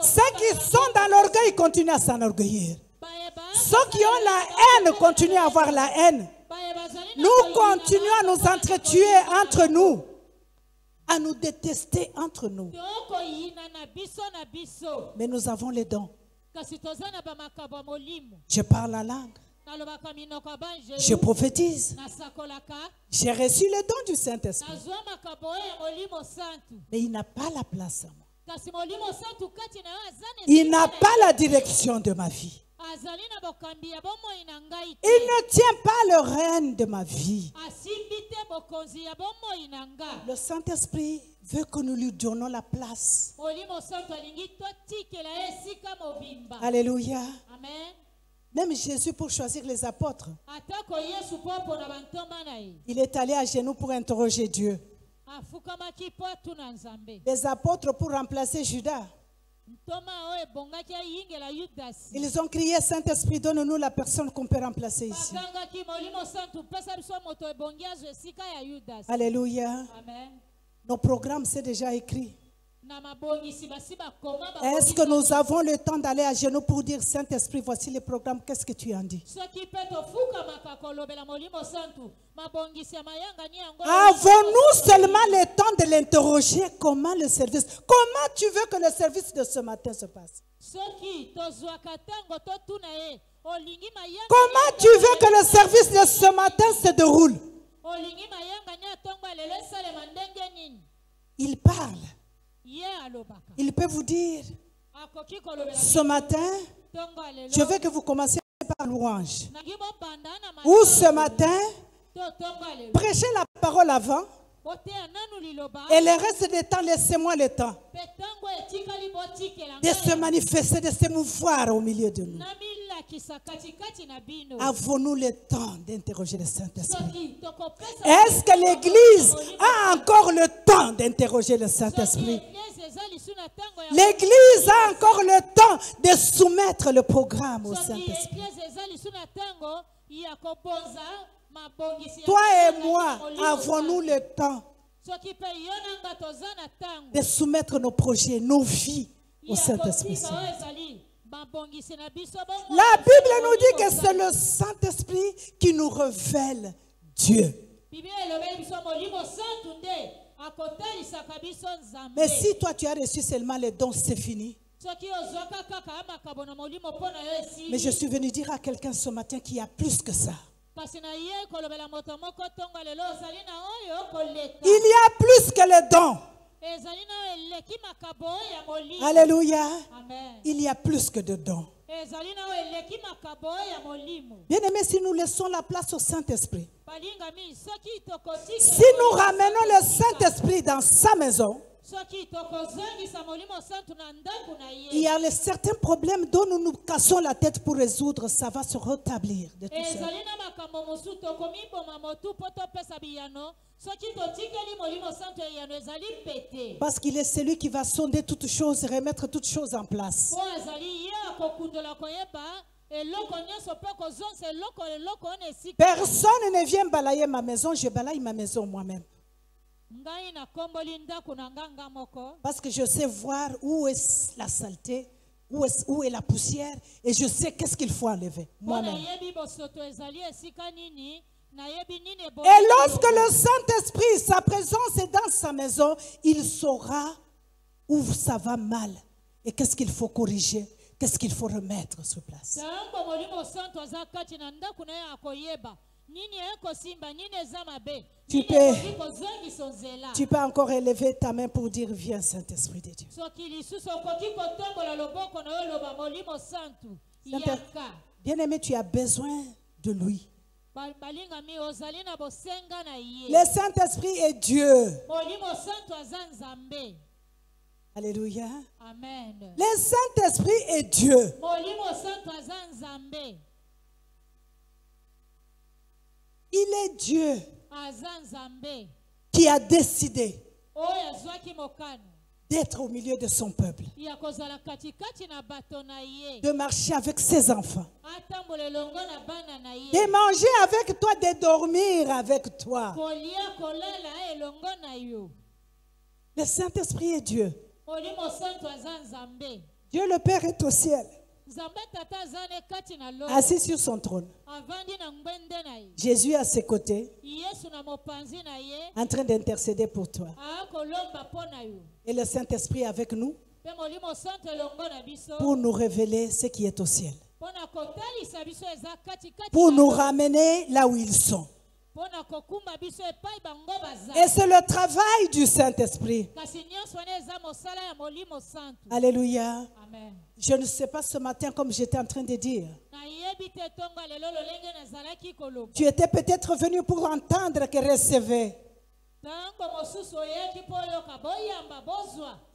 Ceux qui sont dans l'orgueil continuent à s'enorgueillir. Ceux qui ont la haine continuent à avoir la haine. Nous continuons à nous entretuer entre nous, à nous détester entre nous. Mais nous avons les dons. Je parle la langue. Je prophétise. J'ai reçu le don du Saint-Esprit. Mais il n'a pas la place à moi. Il n'a pas la direction de ma vie. Il ne tient pas le règne de ma vie. Le Saint-Esprit veut que nous lui donnons la place. Alléluia. Même Jésus, pour choisir les apôtres, il est allé à genoux pour interroger Dieu. Les apôtres pour remplacer Judas. Ils ont crié, Saint-Esprit, donne-nous la personne qu'on peut remplacer ici. Alléluia. Nos programmes, c'est déjà écrit. Est-ce que nous avons le temps d'aller à genoux pour dire, Saint-Esprit, voici les programmes, qu'est-ce que tu en dis? Avons-nous seulement le temps de l'interroger? Comment le service, comment tu veux que le service de ce matin se passe? Comment tu veux que le service de ce matin se déroule? Il parle. Il peut vous dire, ce matin, je veux que vous commenciez par louange. Ou ce matin, prêchez la parole avant. Et le reste du temps, laissez-moi le temps de se manifester, de se mouvoir au milieu de nous. Avons-nous le temps d'interroger le Saint-Esprit? Est-ce que l'Église a encore le temps d'interroger le Saint-Esprit? L'Église a encore le temps de soumettre le programme au Saint-Esprit. Toi et moi, avons-nous le temps de soumettre nos projets, nos vies au Saint-Esprit? La Bible nous dit que c'est le Saint-Esprit qui nous révèle Dieu. Mais si toi tu as reçu seulement les dons, c'est fini. Mais je suis venu dire à quelqu'un ce matin qu'il y a plus que ça. Il y a plus que les dons. Alléluia. Il y a plus que de dons. Bien aimé, si nous laissons la place au Saint-Esprit, si nous ramenons le Saint-Esprit dans sa maison, il y a certains problèmes dont nous nous cassons la tête pour résoudre, ça va se rétablir de tout seul. Parce qu'il est celui qui va sonder toutes choses et remettre toutes choses en place. Personne ne vient balayer ma maison, je balaye ma maison moi-même. Parce que je sais voir où est la saleté, où est la poussière, et je sais qu'est-ce qu'il faut enlever moi-même. Et lorsque le Saint-Esprit, sa présence est dans sa maison, il saura où ça va mal et qu'est-ce qu'il faut corriger, qu'est-ce qu'il faut remettre sur place. Tu peux encore élever ta main pour dire viens Saint-Esprit de Dieu. Bien-aimé, tu as besoin de lui. Le Saint-Esprit est Dieu. Alléluia. Amen. Le Saint-Esprit est Dieu. Il est Dieu qui a décidé d'être au milieu de son peuple, de marcher avec ses enfants, de manger avec toi, de dormir avec toi. Le Saint-Esprit est Dieu. Dieu le Père est au ciel, assis sur son trône. Jésus à ses côtés, en train d'intercéder pour toi. Et le Saint-Esprit avec nous pour nous révéler ce qui est au ciel, pour nous ramener là où ils sont. Et c'est le travail du Saint-Esprit. Alléluia. Amen. Je ne sais pas ce matin, comme j'étais en train de dire, tu étais peut-être venu pour entendre que recevez.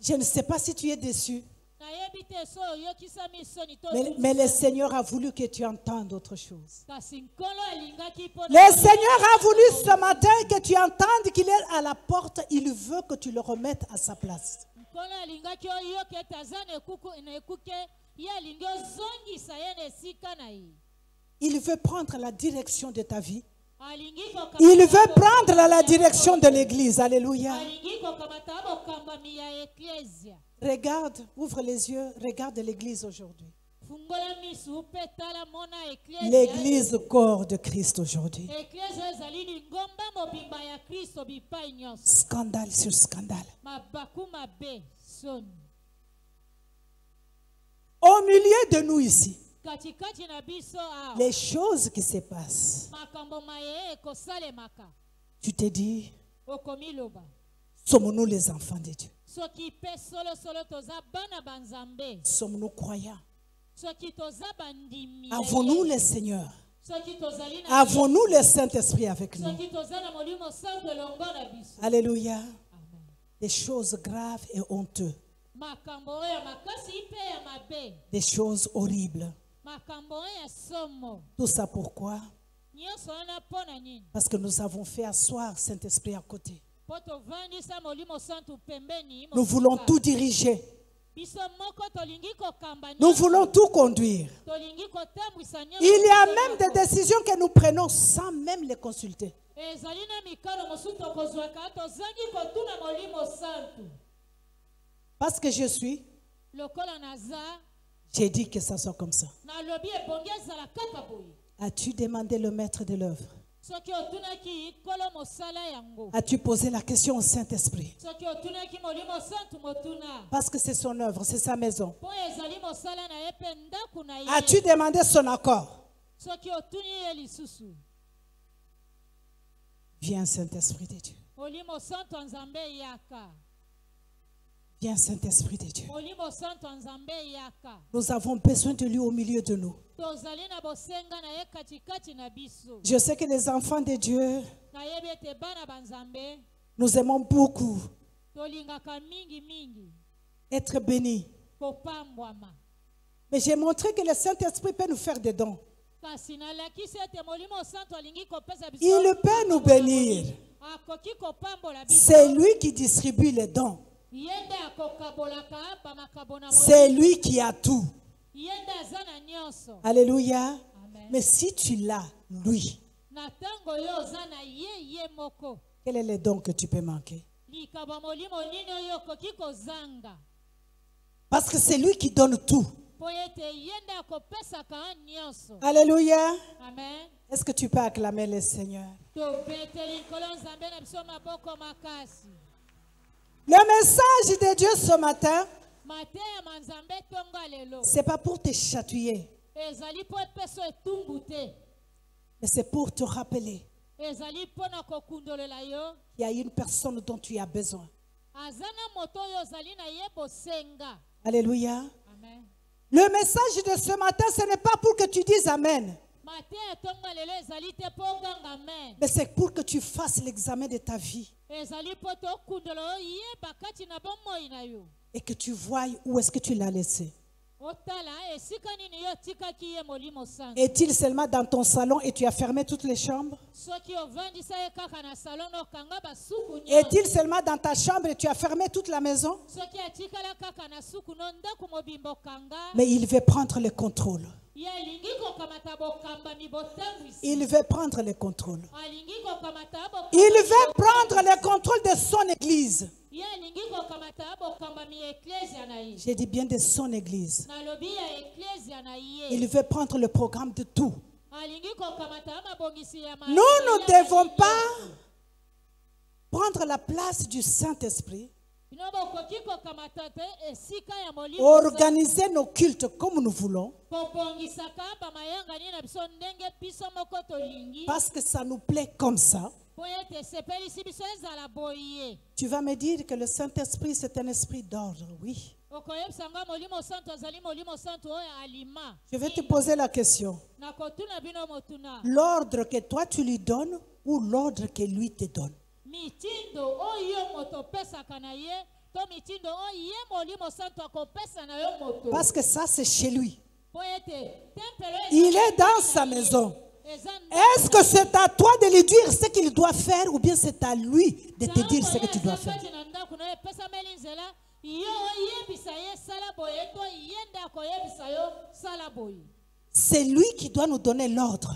Je ne sais pas si tu es déçu. Mais le Seigneur a voulu que tu entendes autre chose. Le Seigneur a voulu ce matin que tu entendes qu'il est à la porte. Il veut que tu le remettes à sa place. Il veut prendre la direction de ta vie. Il veut prendre la direction de l'église. Alléluia. Regarde, ouvre les yeux, regarde l'église aujourd'hui. L'église corps de Christ aujourd'hui. Scandale sur scandale. Au milieu de nous ici, les choses qui se passent, tu te dis, sommes-nous les enfants de Dieu? Sommes-nous croyants? Avons-nous le Seigneur? Avons-nous le Saint-Esprit avec nous? Alléluia. Amen. Des choses graves et honteuses. Des choses horribles. Tout ça pourquoi? Parce que nous avons fait asseoir Saint-Esprit à côté. Nous voulons tout diriger. Nous voulons tout conduire. Il y a même des décisions que nous prenons sans même les consulter. Parce que je suis, j'ai dit que ça soit comme ça. As-tu demandé le maître de l'œuvre? As-tu posé la question au Saint-Esprit? Parce que c'est son œuvre, c'est sa maison. As-tu demandé son accord? Viens, Saint-Esprit de Dieu. Viens, Saint-Esprit de Dieu. Nous avons besoin de lui au milieu de nous. Je sais que les enfants de Dieu, nous aimons beaucoup être bénis. Mais j'ai montré que le Saint-Esprit peut nous faire des dons. Il peut nous bénir. C'est lui qui distribue les dons. C'est lui qui a tout. Alléluia. Amen. Mais si tu l'as, lui, quel est le don que tu peux manquer? Parce que c'est lui qui donne tout. Alléluia. Amen. Est-ce que tu peux acclamer le Seigneur? Le message de Dieu ce matin, ce n'est pas pour te chatouiller, mais c'est pour te rappeler qu'il y a une personne dont tu as besoin. Alléluia. Amen. Le message de ce matin, ce n'est pas pour que tu dises Amen, mais c'est pour que tu fasses l'examen de ta vie et que tu voies où est-ce que tu l'as laissé. Est-il seulement dans ton salon et tu as fermé toutes les chambres? Est-il seulement dans ta chambre et tu as fermé toute la maison? Mais il veut prendre le contrôle. Il veut prendre le contrôle. Il veut prendre le contrôle de son église. J'ai dit bien de son église. Il veut prendre le programme de tout. Nous ne devons pas prendre la place du Saint-Esprit, organiser nos cultes comme nous voulons, parce que ça nous plaît comme ça. Tu vas me dire que le Saint-Esprit, c'est un esprit d'ordre, oui. Je vais te poser la question. L'ordre que toi tu lui donnes ou l'ordre que lui te donne? Parce que ça, c'est chez lui. Il est dans sa maison. Est-ce que c'est à toi de lui dire ce qu'il doit faire ou bien c'est à lui de te dire ce que tu dois faire? C'est lui qui doit nous donner l'ordre.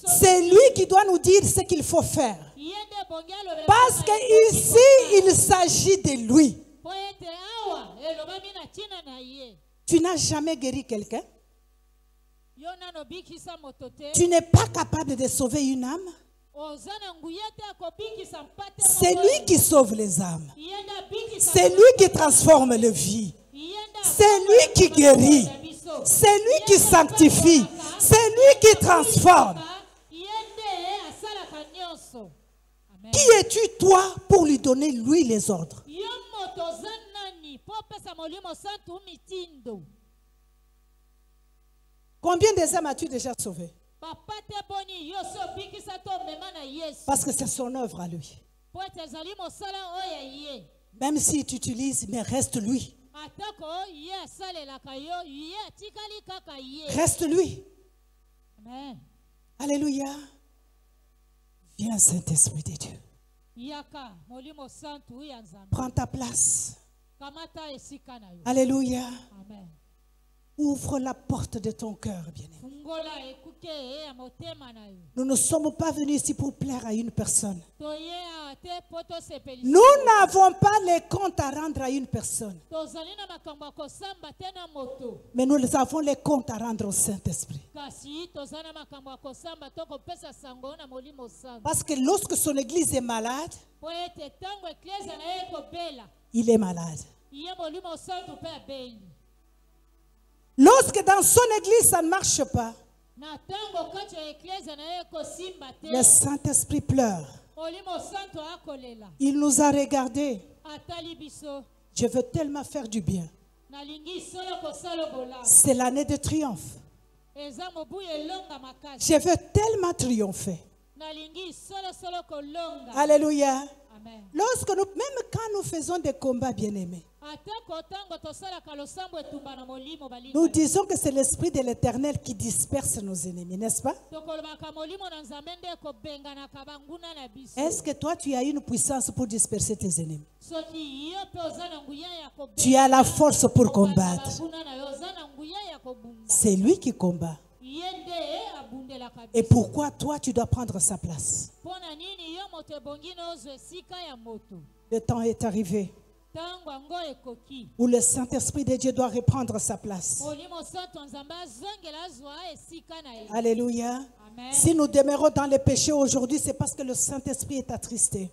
C'est lui qui doit nous dire ce qu'il faut faire. Parce qu'ici, il s'agit de lui. Tu n'as jamais guéri quelqu'un? Tu n'es pas capable de sauver une âme? C'est lui qui sauve les âmes. C'est lui qui transforme le vie. C'est lui qui guérit. C'est lui qui sanctifie. C'est lui qui transforme. Qui es-tu toi pour lui donner lui les ordres? Combien des âmes as-tu déjà sauvées? Parce que c'est son œuvre à lui. Même si tu utilises, mais reste lui. Reste lui. Amen. Alléluia. Viens, Saint-Esprit de Dieu. Prends ta place. Alléluia. Amen. Ouvre la porte de ton cœur, bien-aimé. Nous ne sommes pas venus ici pour plaire à une personne. Nous n'avons pas les comptes à rendre à une personne. Mais nous avons les comptes à rendre au Saint-Esprit. Parce que lorsque son église est malade, il est malade. Lorsque dans son église ça ne marche pas, le Saint-Esprit pleure. Il nous a regardés. Je veux tellement faire du bien. C'est l'année de triomphe. Je veux tellement triompher. Alléluia. Lorsque nous, même quand nous faisons des combats, bien-aimés, nous disons que c'est l'Esprit de l'Éternel qui disperse nos ennemis, n'est-ce pas? Est-ce que toi, tu as une puissance pour disperser tes ennemis? Tu as la force pour combattre. C'est lui qui combat. Et pourquoi toi, tu dois prendre sa place? Le temps est arrivé où le Saint-Esprit de Dieu doit reprendre sa place. Alléluia. Amen. Si nous demeurons dans les péchés aujourd'hui, c'est parce que le Saint-Esprit est attristé.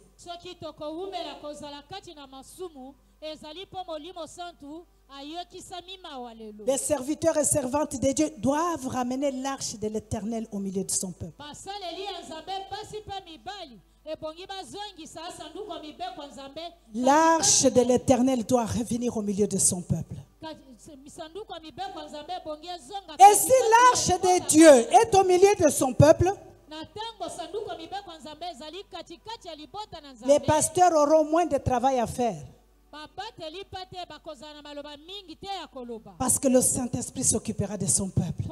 Les serviteurs et servantes de Dieu doivent ramener l'arche de l'Éternel au milieu de son peuple. L'arche de l'Éternel doit revenir au milieu de son peuple. Et si l'arche de Dieu est au milieu de son peuple, les pasteurs auront moins de travail à faire. Parce que le Saint-Esprit s'occupera de son peuple.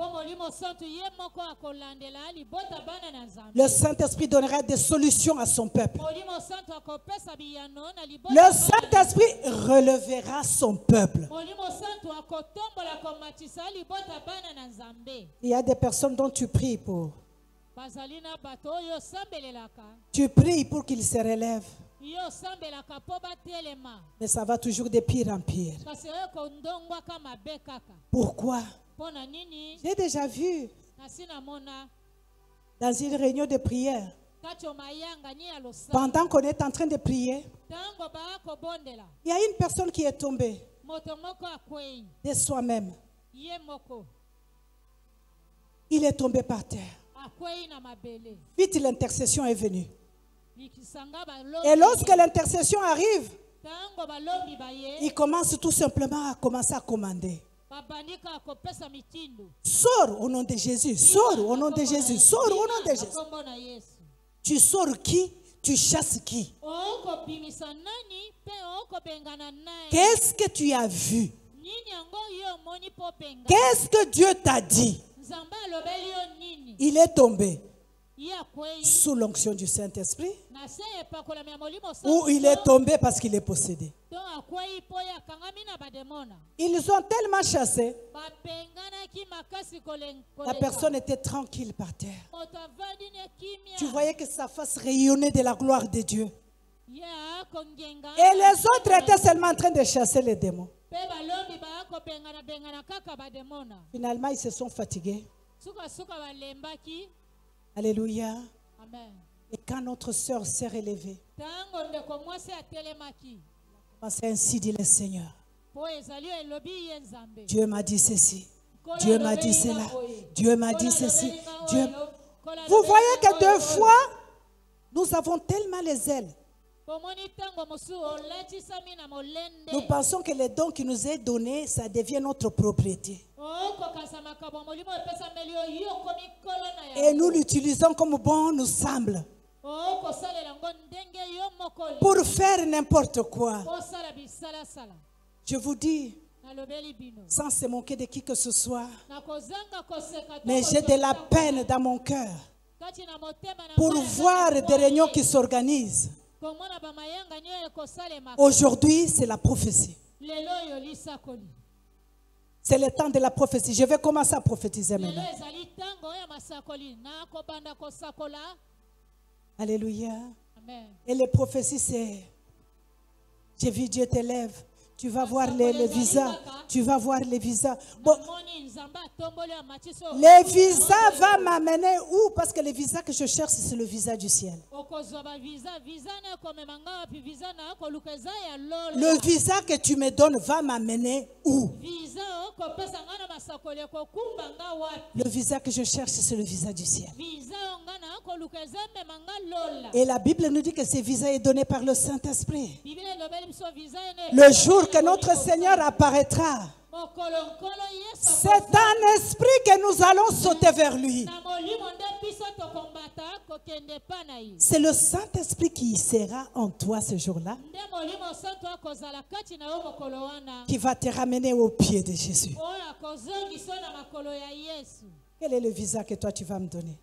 Le Saint-Esprit donnera des solutions à son peuple. Le Saint-Esprit relevera son peuple. Il y a des personnes dont tu pries pour. Tu pries pour qu'ils se relèvent. Mais ça va toujours de pire en pire. Pourquoi? J'ai déjà vu dans une réunion de prière, pendant qu'on est en train de prier, il y a une personne qui est tombée de soi-même. Il est tombé par terre. Vite, l'intercession est venue. Et lorsque l'intercession arrive, il commence tout simplement à commander. Sors au nom de Jésus, sors au nom de Jésus, sors au nom de Jésus. Tu sors qui? Tu chasses qui? Qu'est-ce que tu as vu? Qu'est-ce que Dieu t'a dit? Il est tombé sous l'onction du Saint-Esprit, ou il est tombé parce qu'il est possédé. Ils ont tellement chassé, la personne était tranquille par terre. Tu voyais que sa face rayonnait de la gloire de Dieu. Et les autres étaient seulement en train de chasser les démons. Finalement, ils se sont fatigués. Alléluia. Amen. Et quand notre sœur s'est relevée, c'est ainsi dit le Seigneur. Dieu m'a dit ceci. Dieu m'a dit cela. Dieu m'a dit ceci. Dieu... Vous voyez que deux fois, nous avons tellement les ailes. Nous pensons que les dons qui nous est donné, ça devient notre propriété. Et nous l'utilisons comme bon nous semble. Pour faire n'importe quoi. Je vous dis, sans se moquer de qui que ce soit, mais j'ai de la peine dans mon cœur pour voir des réunions qui s'organisent. Aujourd'hui, c'est la prophétie. C'est le temps de la prophétie. Je vais commencer à prophétiser maintenant. Alléluia. Amen. Et les prophéties, c'est... J'ai vu Dieu t'élève. Tu vas voir les visas. Tu vas voir les visas. Bon, les visas vont m'amener où? Parce que les visas que je cherche, c'est le visa du ciel. Le visa que tu me donnes va m'amener où? Le visa que je cherche, c'est le visa du ciel. Et la Bible nous dit que ce visa est donné par le Saint-Esprit. Le jour que notre Seigneur apparaîtra, c'est un esprit que nous allons sauter vers lui. C'est le Saint-Esprit qui sera en toi ce jour-là, qui va te ramener au pied de Jésus. Quel est le visa que toi tu vas me donner?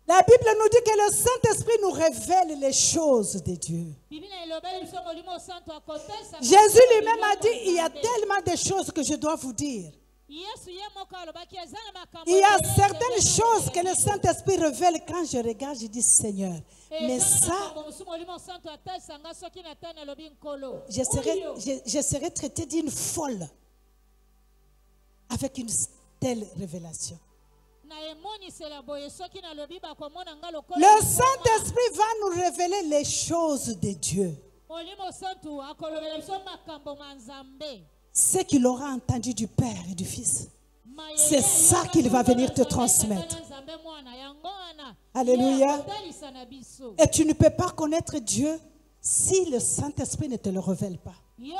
La Bible nous dit que le Saint-Esprit nous révèle les choses de Dieu. Jésus lui-même a dit, il y a tellement de choses que je dois vous dire. Il y a certaines choses que le Saint-Esprit révèle quand je regarde, je dis Seigneur. Mais ça, je serais traité d'une folle avec une telle révélation. Le Saint-Esprit va nous révéler les choses de Dieu. Ce qu'il aura entendu du Père et du Fils, c'est ça qu'il va venir te transmettre. Alléluia. Et tu ne peux pas connaître Dieu si le Saint-Esprit ne te le révèle pas. Je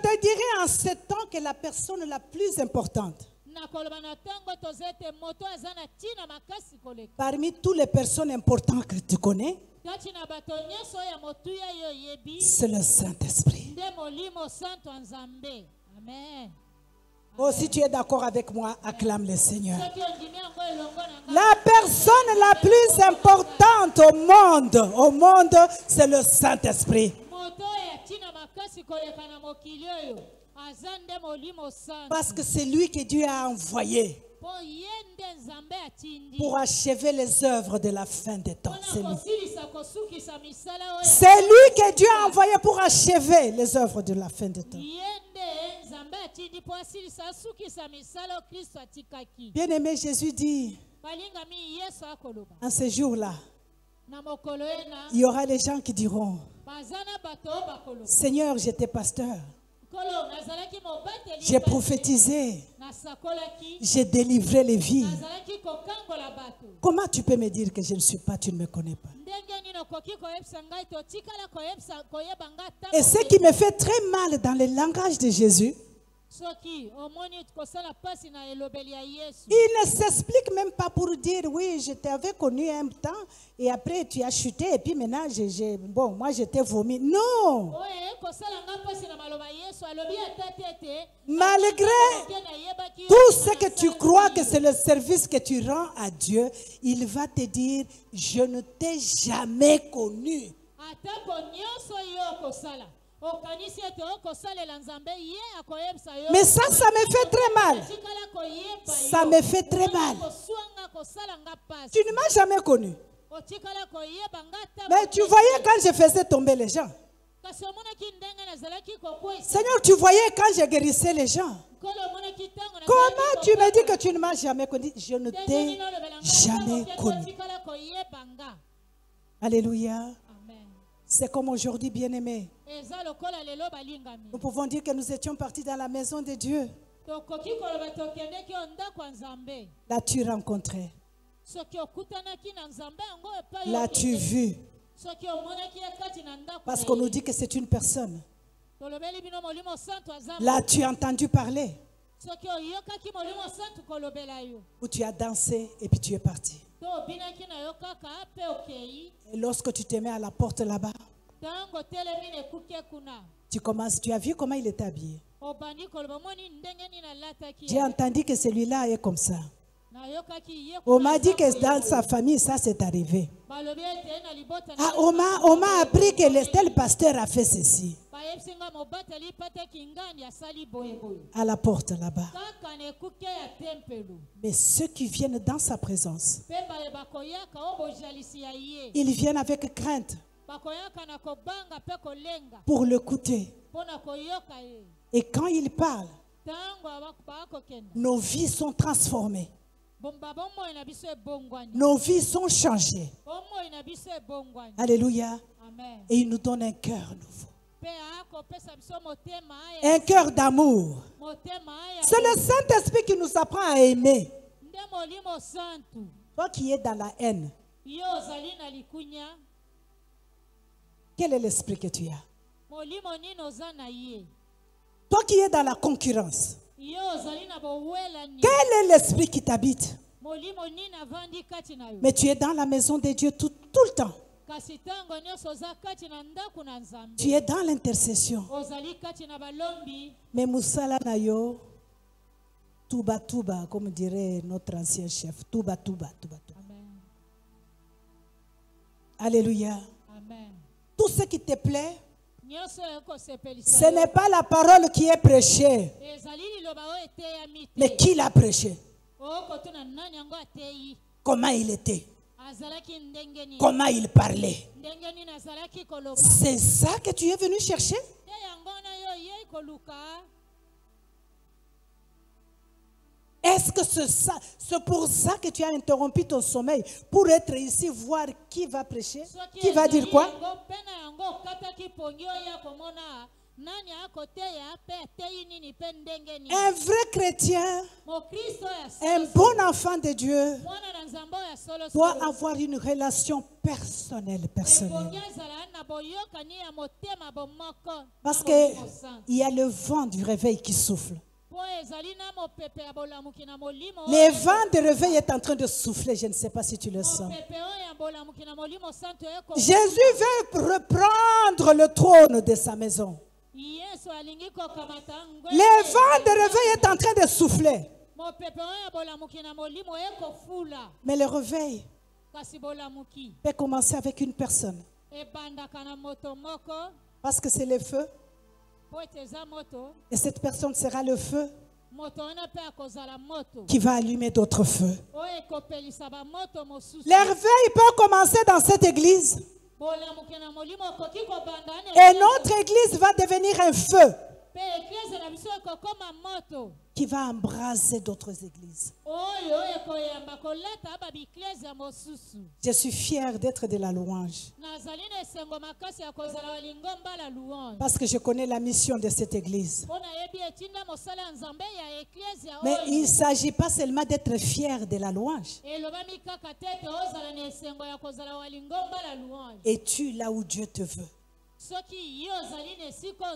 te dirai en ce temps que la personne la plus importante parmi toutes les personnes importantes que tu connais, c'est le Saint-Esprit. Oh, si tu es d'accord avec moi, acclame le Seigneur. La personne la plus importante au monde, c'est le Saint-Esprit. Parce que c'est lui que Dieu a envoyé pour achever les œuvres de la fin des temps. C'est lui que Dieu a envoyé pour achever les œuvres de la fin des temps. Bien-aimé, Jésus dit, en ce jour-là, il y aura des gens qui diront, Seigneur, j'étais pasteur. J'ai prophétisé. J'ai délivré les vies. Comment tu peux me dire que je ne suis pas, tu ne me connais pas? Et ce qui me fait très mal dans le langage de Jésus, il ne s'explique même pas pour dire, oui, je t'avais connu un temps et après tu as chuté et puis maintenant, moi je t'ai vomi. Non! Malgré tout ce que tu crois que c'est le service que tu rends à Dieu, il va te dire, je ne t'ai jamais connu. Mais ça me fait très mal. Ça me fait très mal. Tu ne m'as jamais connu. Mais tu voyais quand je faisais tomber les gens. Seigneur, tu voyais quand je guérissais les gens. Comment tu me dis que tu ne m'as jamais connu? Je ne t'ai jamais connu. Alléluia. C'est comme aujourd'hui, bien-aimé. Nous pouvons dire que nous étions partis dans la maison de Dieu. L'as-tu rencontré? L'as-tu vu? Parce qu'on nous dit que c'est une personne. L'as-tu entendu parler? Où tu as dansé et puis tu es parti. Et lorsque tu te mets à la porte là-bas, tu commences, tu as vu comment il était habillé. J'ai entendu que celui-là est comme ça. On m'a dit que dans sa famille, ça s'est arrivé. Ah, on m'a appris que tel pasteur a fait ceci. À la porte là-bas. Mais ceux qui viennent dans sa présence, ils viennent avec crainte pour l'écouter. Et quand il parle, nos vies sont transformées. Nos vies sont changées. Alléluia. Et il nous donne un cœur nouveau. Un cœur d'amour. C'est le Saint-Esprit qui nous apprend à aimer. Toi qui es dans la haine, quel est l'esprit que tu as? Toi qui es dans la concurrence, quel est l'esprit qui t'habite? Mais tu es dans la maison de Dieu tout le temps. Tu es dans l'intercession. Mais Moussala Nayo, Touba Touba, comme dirait notre ancien chef, Touba Touba, Touba Touba. Alléluia. Amen. Tout ce qui te plaît, ce n'est pas la parole qui est prêchée, mais qui l'a prêchée. Comment il était, comment il parlait. C'est ça que tu es venu chercher? Est-ce que c'est pour ça que tu as interrompu ton sommeil? Pour être ici, voir qui va prêcher? Qui va dire quoi? Un vrai chrétien, un bon enfant de Dieu, doit avoir une relation personnelle. Parce qu'il y a le vent du réveil qui souffle. Le vent de réveil est en train de souffler, je ne sais pas si tu le sens. Jésus veut reprendre le trône de sa maison. Le vent de réveil est en train de souffler. Mais le réveil peut commencer avec une personne. Parce que c'est le feu. Et cette personne sera le feu qui va allumer d'autres feux. Le réveil peut commencer dans cette église. Et notre église va devenir un feu qui va embraser d'autres églises. Je suis fière d'être de la louange. Parce que je connais la mission de cette église. Mais il ne s'agit pas seulement d'être fier de la louange. Es-tu là où Dieu te veut?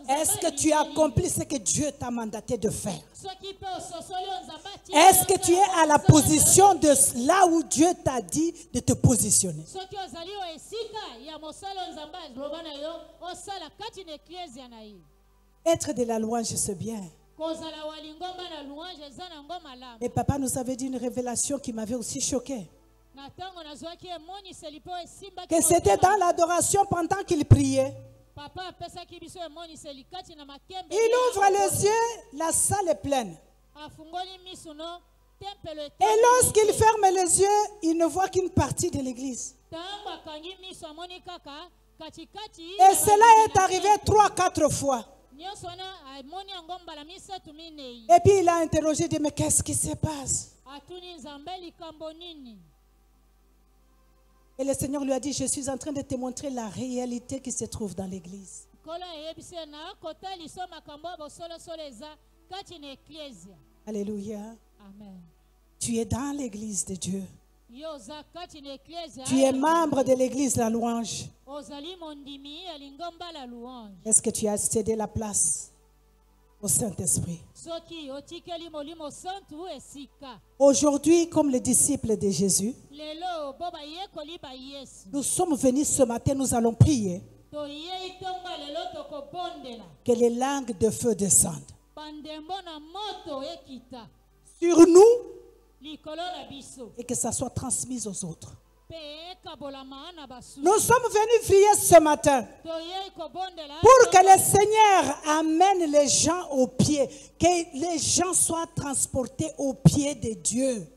Est-ce que tu as accompli ce que Dieu t'a mandaté de faire? Est-ce que tu es à la position de là où Dieu t'a dit de te positionner? Être de la louange, c'est bien. Et papa nous avait dit une révélation qui m'avait aussi choqué. Que c'était dans l'adoration pendant qu'il priait. Il ouvre les yeux, la salle est pleine. Et lorsqu'il ferme les yeux, il ne voit qu'une partie de l'église. Et cela est arrivé 3-4 fois. Et puis il a interrogé, il dit, mais qu'est-ce qui se passe? Et le Seigneur lui a dit, je suis en train de te montrer la réalité qui se trouve dans l'église. Alléluia. Amen. Tu es dans l'église de Dieu. Tu es membre de l'église La Louange. Est-ce que tu as cédé la place au Saint-Esprit? Aujourd'hui, comme les disciples de Jésus, nous sommes venus ce matin, nous allons prier que les langues de feu descendent sur nous et que ça soit transmis aux autres. Nous sommes venus prier ce matin pour que le Seigneur amène les gens au pied, que les gens soient transportés au pied de Dieu.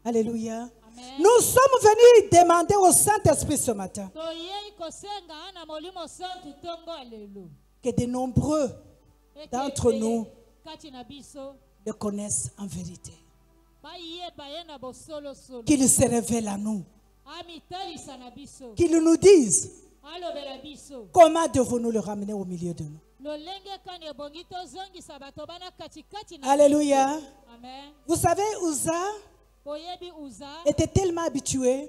Alléluia. Amen. Nous sommes venus demander au Saint-Esprit ce matin que de nombreux d'entre nous le connaissent en vérité. Qu'il se révèle à nous. Qu'il nous dise comment devons-nous le ramener au milieu de nous. Alléluia. Amen. Vous savez, Uza était tellement habitué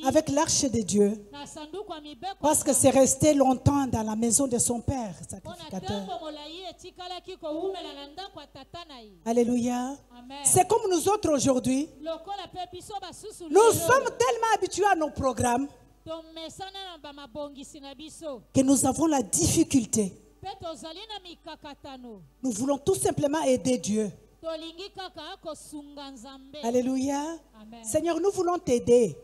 avec l'arche de Dieu parce que c'est resté longtemps dans la maison de son père sacrificateur. Alléluia. C'est comme nous autres aujourd'hui. Nous sommes tellement habitués à nos programmes que nous avons la difficulté. Nous voulons tout simplement aider Dieu. Alléluia. Amen. Seigneur, nous voulons t'aider.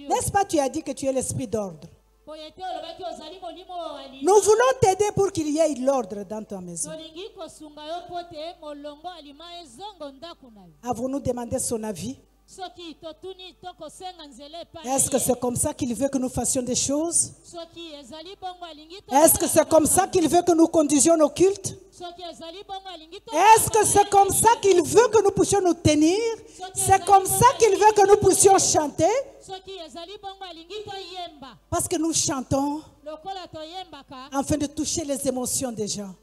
N'est-ce pas, tu as dit que tu es l'esprit d'ordre. Nous voulons t'aider pour qu'il y ait l'ordre dans ta maison. Avons-nous demandé son avis? Est-ce que c'est comme ça qu'il veut que nous fassions des choses? Est-ce que c'est comme ça qu'il veut que nous conduisions nos cultes? Est-ce que c'est comme ça qu'il veut que nous puissions nous tenir? C'est comme ça qu'il veut que nous puissions chanter? Parce que nous chantons afin de toucher les émotions des gens.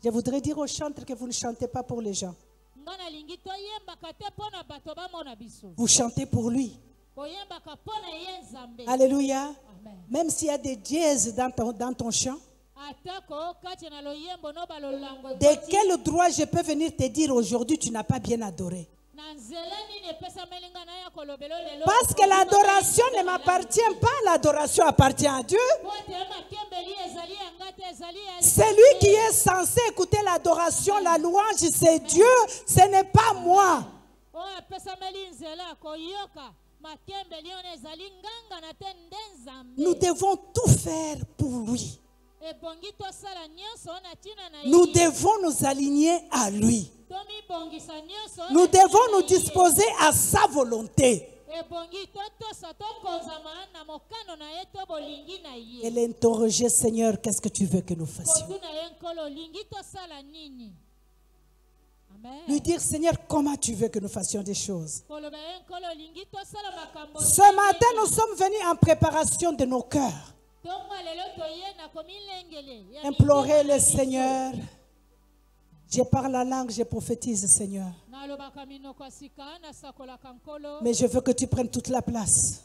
Je voudrais dire aux chanteurs que vous ne chantez pas pour les gens. Vous chantez pour lui. Alléluia. Amen. Même s'il y a des dièses dans ton chant, de quel droit je peux venir te dire aujourd'hui tu n'as pas bien adoré? Parce que l'adoration ne m'appartient pas, l'adoration appartient à Dieu. C'est lui qui est censé écouter l'adoration, la louange, c'est Dieu, ce n'est pas moi. Nous devons tout faire pour lui. Nous devons nous aligner à lui. Nous devons nous disposer à sa volonté. Elle interrogeait, Seigneur, qu'est-ce que tu veux que nous fassions? Lui dire, Seigneur, comment tu veux que nous fassions des choses? Ce matin, nous sommes venus en préparation de nos cœurs. Implorer le Seigneur. Je parle la langue, je prophétise, Seigneur. Mais je veux que tu prennes toute la place.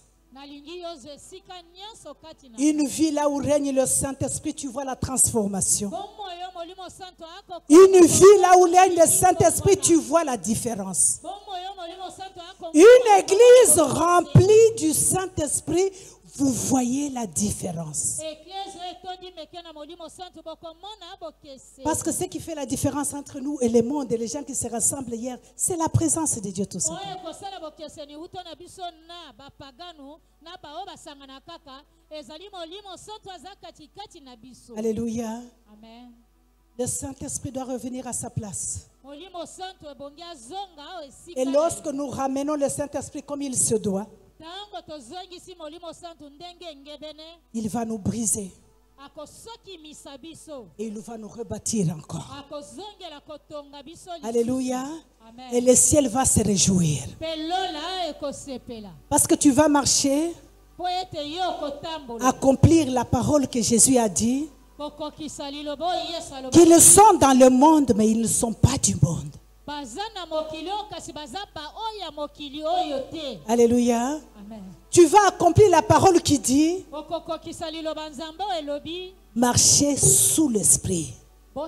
Une vie là où règne le Saint-Esprit, tu vois la transformation. Une vie là où règne le Saint-Esprit, tu vois la différence. Une église remplie du Saint-Esprit, vous voyez la différence. Parce que ce qui fait la différence entre nous et le monde et les gens qui se rassemblent hier, c'est la présence de Dieu tout simplement. Alléluia. Amen. Le Saint-Esprit doit revenir à sa place. Et lorsque nous ramenons le Saint-Esprit comme il se doit, il va nous briser. Et il va nous rebâtir encore. Alléluia. Amen. Et le ciel va se réjouir. Parce que tu vas marcher, accomplir la parole que Jésus a dit, qu'ils sont dans le monde, mais ils ne sont pas du monde. Alléluia. Amen. Tu vas accomplir la parole qui dit marcher sous l'esprit. Tu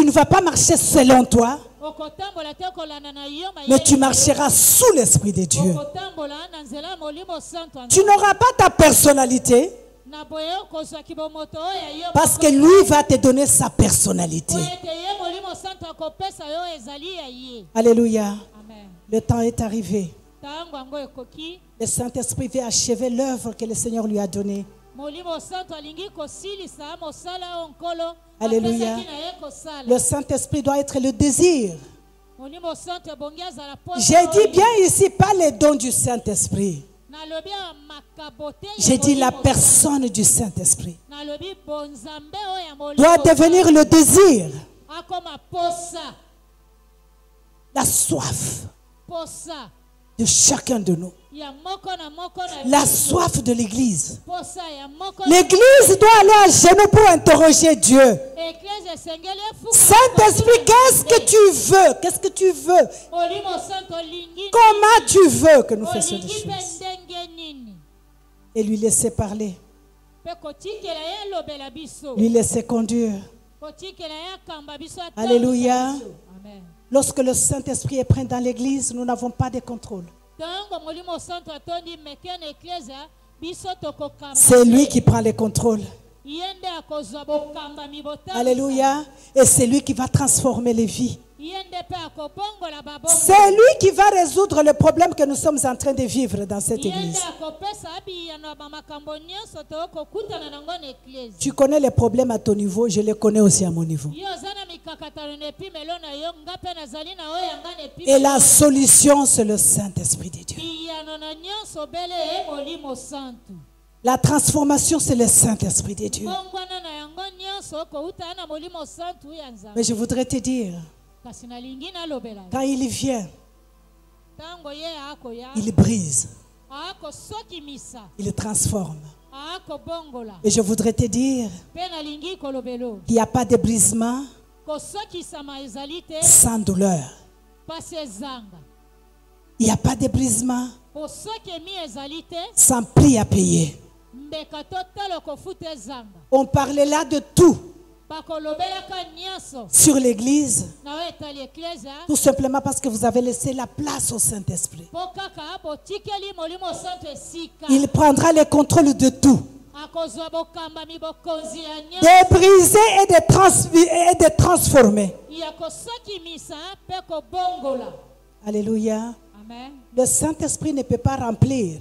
ne vas pas marcher selon toi, mais tu marcheras sous l'esprit de Dieu. Tu n'auras pas ta personnalité, Parce que lui va te donner sa personnalité. Alléluia. Amen. Le temps est arrivé. Le Saint-Esprit veut achever l'œuvre que le Seigneur lui a donnée. Alléluia. Le Saint-Esprit doit être le désir. J'ai dit bien ici, pas les dons du Saint-Esprit. J'ai dit la personne du Saint-Esprit doit devenir le désir, la soif de chacun de nous. La soif de l'Église. L'Église doit aller à genoux pour interroger Dieu. Saint-Esprit, qu'est-ce que tu veux? Qu'est-ce que tu veux? Comment tu veux que nous fassions des choses? Et lui laisser parler. Lui laisser conduire. Alléluia. Lorsque le Saint-Esprit est présent dans l'Église, nous n'avons pas de contrôle. C'est lui qui prend le contrôle. Alléluia. Et c'est lui qui va transformer les vies. C'est lui qui va résoudre le problème que nous sommes en train de vivre dans cette église. Tu connais les problèmes à ton niveau, je les connais aussi à mon niveau. Et la solution, c'est le Saint-Esprit de Dieu. La transformation, c'est le Saint-Esprit de Dieu. Mais je voudrais te dire, quand il vient, il brise, il transforme. Et je voudrais te dire qu'il n'y a pas de brisement sans douleur. Il n'y a pas de brisement sans prix à payer. On parlait là de tout sur l'église, tout simplement parce que vous avez laissé la place au Saint-Esprit. Il prendra le contrôle de tout, de briser et de transformer. Alléluia. Amen. Le Saint-Esprit ne peut pas remplir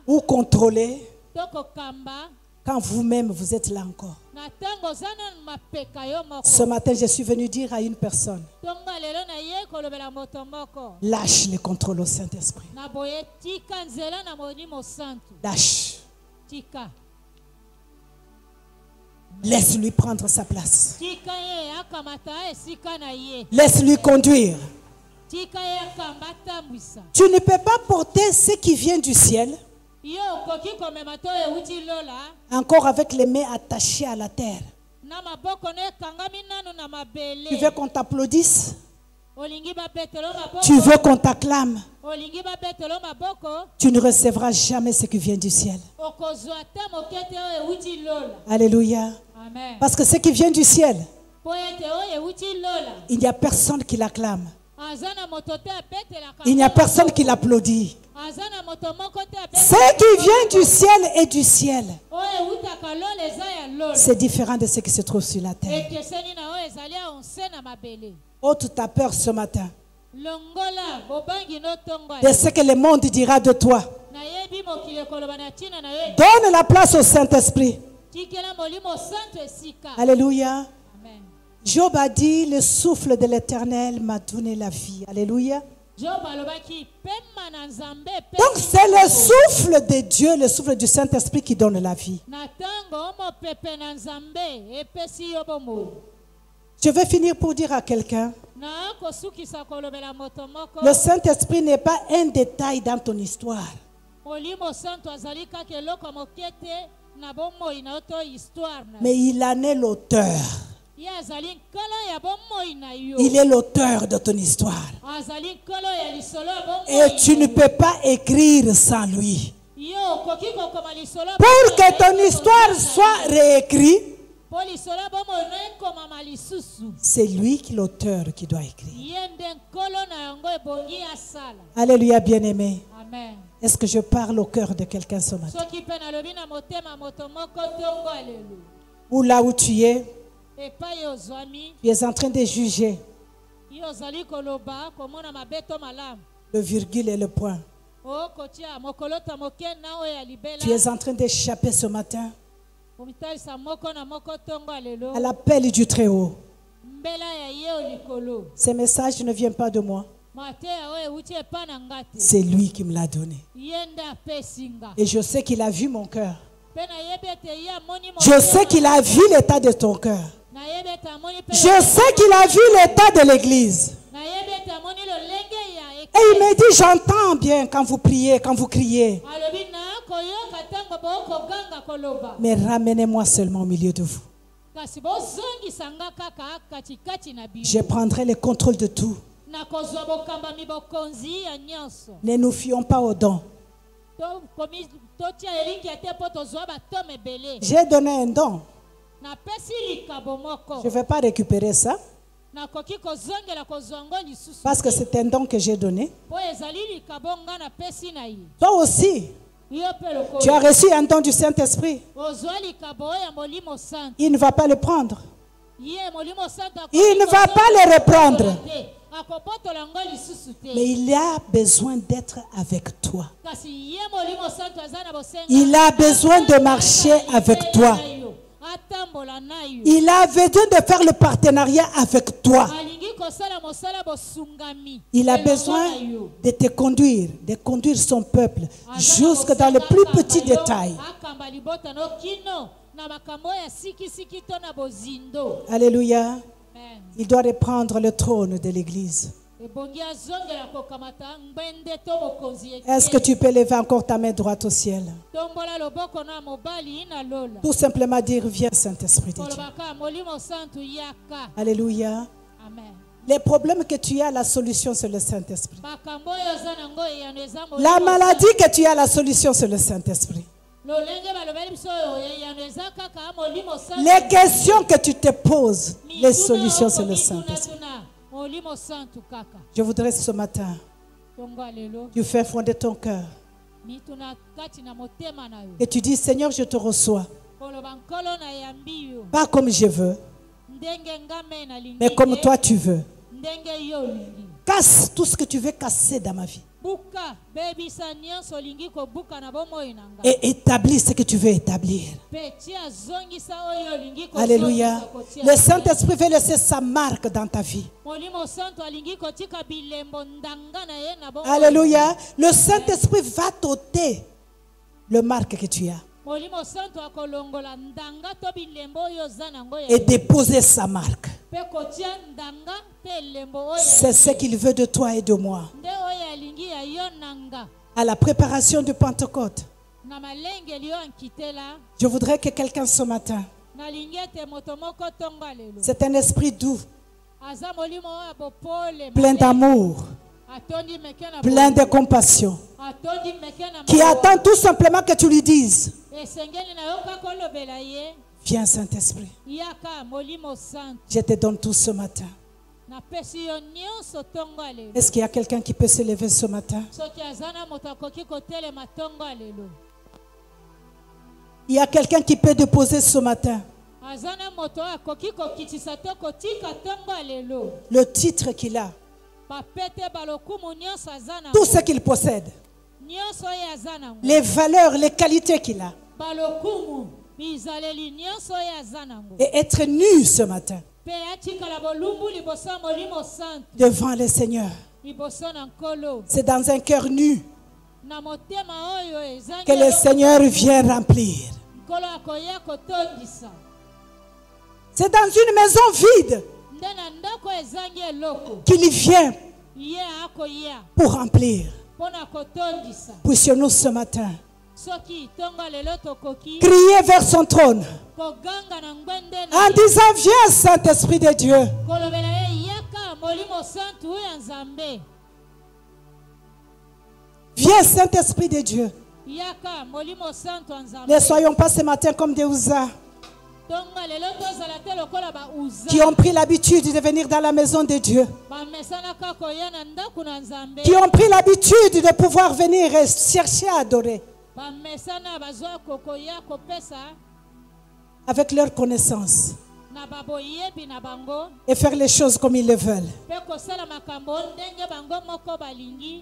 ou contrôler quand vous-même vous êtes là encore. Ce matin, je suis venu dire à une personne, lâche le contrôle au Saint-Esprit. Lâche. Laisse-lui prendre sa place. Laisse-lui conduire. Tu ne peux pas porter ce qui vient du ciel encore avec les mains attachées à la terre. Tu veux qu'on t'applaudisse? Tu veux qu'on t'acclame? Tu ne recevras jamais ce qui vient du ciel. Alléluia. Amen. Parce que ce qui vient du ciel, il n'y a personne qui l'acclame. Il n'y a personne qui l'applaudit. Ce qui vient du ciel est du ciel. C'est différent de ce qui se trouve sur la terre. Ôte ta peur ce matin de ce que le monde dira de toi. Donne la place au Saint-Esprit. Alléluia. Amen. Job a dit, le souffle de l'Éternel m'a donné la vie. Alléluia. Donc c'est le souffle de Dieu, le souffle du Saint-Esprit qui donne la vie. Je vais finir pour dire à quelqu'un, le Saint-Esprit n'est pas un détail dans ton histoire. Mais il en est l'auteur. Il est l'auteur de ton histoire. Et tu ne peux pas écrire sans lui. Pour que ton histoire soit réécrite, C'est lui qui est l'auteur qui doit écrire. Alléluia, bien-aimé. Est-ce que je parle au cœur de quelqu'un ce matin? Ou là où tu es en train de juger le virgule et le point. Tu es en train d'échapper ce matin à l'appel du Très-Haut. Ce message ne vient pas de moi. C'est lui qui me l'a donné. Et je sais qu'il a vu mon cœur. Je sais qu'il a vu l'état de ton cœur. Je sais qu'il a vu l'état de l'église. Et il me dit, j'entends bien quand vous priez, quand vous criez. Mais ramenez-moi seulement au milieu de vous. Je prendrai le contrôle de tout. Ne nous fions pas aux dons. J'ai donné un don. Je ne vais pas récupérer ça. Parce que c'est un don que j'ai donné. Toi aussi, tu as reçu un don du Saint-Esprit. Il ne va pas le prendre. Il ne va pas le reprendre. Mais il a besoin d'être avec toi. Il a besoin de marcher avec toi. Il a besoin de faire le partenariat avec toi. Il a besoin de te conduire, de conduire son peuple jusque dans le plus petit détail. Alléluia. Il doit reprendre le trône de l'église. Est-ce que tu peux lever encore ta main droite au ciel? Tout simplement dire, viens Saint-Esprit de Dieu. Alléluia. Les problèmes que tu as, la solution c'est le Saint-Esprit. La maladie que tu as, la solution c'est le Saint-Esprit. Les questions que tu te poses, les solutions c'est le Saint-Esprit. Je voudrais ce matin, tu fais fonder ton cœur et tu dis, Seigneur, je te reçois. Pas comme je veux, mais comme toi tu veux. Casse tout ce que tu veux casser dans ma vie. Et établis ce que tu veux établir. Alléluia. Le Saint-Esprit veut laisser sa marque dans ta vie. Alléluia. Le Saint-Esprit va t'ôter le marque que tu as. Et déposer sa marque. C'est ce qu'il veut de toi et de moi. À la préparation du Pentecôte, je voudrais que quelqu'un ce matin, c'est un esprit doux, plein d'amour, plein de compassion, qui attend tout simplement que tu lui dises, viens Saint-Esprit, je te donne tout ce matin. Est-ce qu'il y a quelqu'un qui peut se lever ce matin? Il y a quelqu'un qui peut déposer ce matin le titre qu'il a, tout ce qu'il possède, les valeurs, les qualités qu'il a, et être nu ce matin devant le Seigneur. C'est dans un cœur nu que le Seigneur vient remplir. C'est dans une maison vide qu'il vient pour remplir. Puissions-nous ce matin crier vers son trône en disant, viens Saint-Esprit de Dieu. Viens Saint-Esprit de Dieu. Ne soyons pas ce matin comme des Ouza. qui ont pris l'habitude de venir dans la maison de Dieu, qui ont pris l'habitude de pouvoir venir et chercher à adorer avec leur connaissance et faire les choses comme ils le veulent.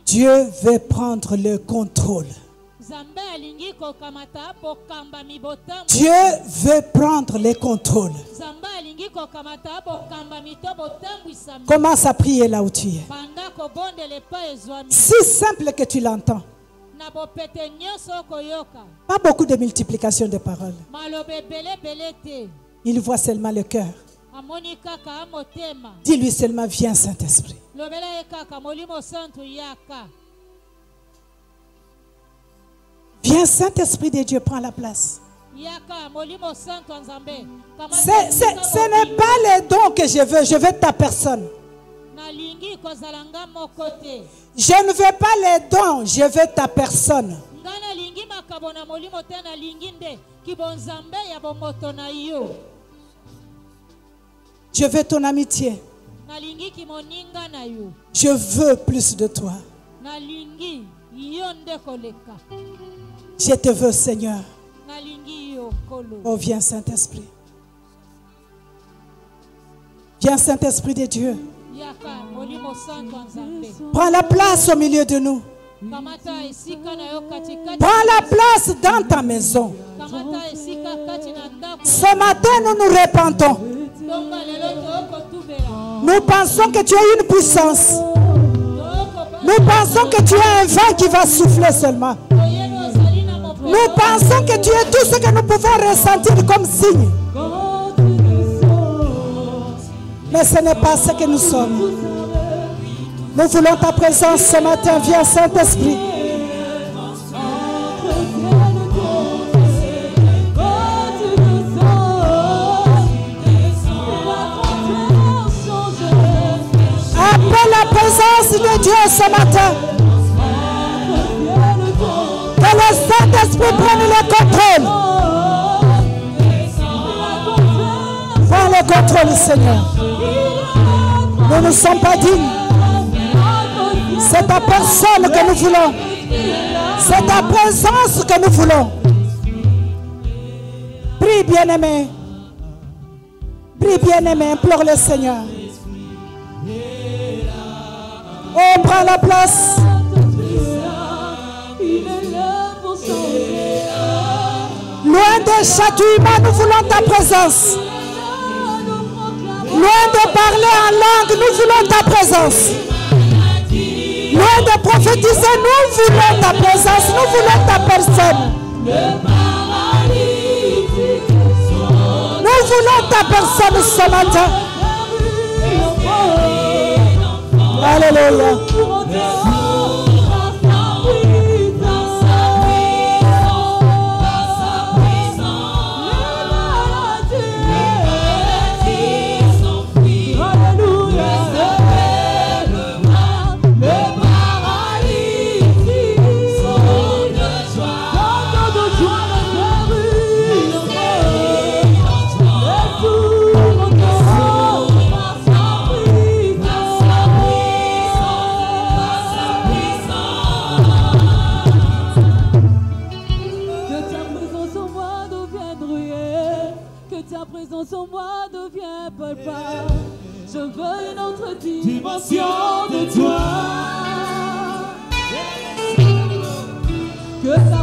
Dieu veut prendre le contrôle. Dieu veut prendre le contrôle. Commence à prier là où tu es. Si simple que tu l'entends. Pas beaucoup de multiplication de paroles. Il voit seulement le cœur. Dis-lui seulement, viens Saint-Esprit. Viens Saint-Esprit de Dieu, prends la place. Ce n'est pas les dons que je veux ta personne. Je ne veux pas les dons, je veux ta personne. Je veux ton amitié. Je veux plus de toi. Je te veux, Seigneur. Oh, viens Saint-Esprit. Viens Saint-Esprit de Dieu. Prends la place au milieu de nous. Prends la place dans ta maison. Ce matin, nous nous répandons. Nous pensons que tu as une puissance. Nous pensons que tu as un vent qui va souffler seulement. Nous pensons que tu es tout ce que nous pouvons ressentir comme signe. Mais ce n'est pas ce que nous sommes. Nous voulons ta présence ce matin. Viens Saint-Esprit. Appelle la présence de Dieu ce matin. Que le Saint-Esprit prenne le contrôle. Prends le contrôle, Seigneur. Nous ne sommes pas dignes. C'est ta personne que nous voulons. C'est ta présence que nous voulons. Prie, bien-aimé. Prie, bien-aimé. Implore le Seigneur. Oh, prends la place. Loin des châtiments, nous voulons ta présence. Loin de parler en langue, nous voulons ta présence. Loin de prophétiser, nous voulons ta présence, nous voulons ta personne. Nous voulons ta personne ce matin. Alléluia. En moi devient palpable. Je veux une autre dimension de toi. Que ta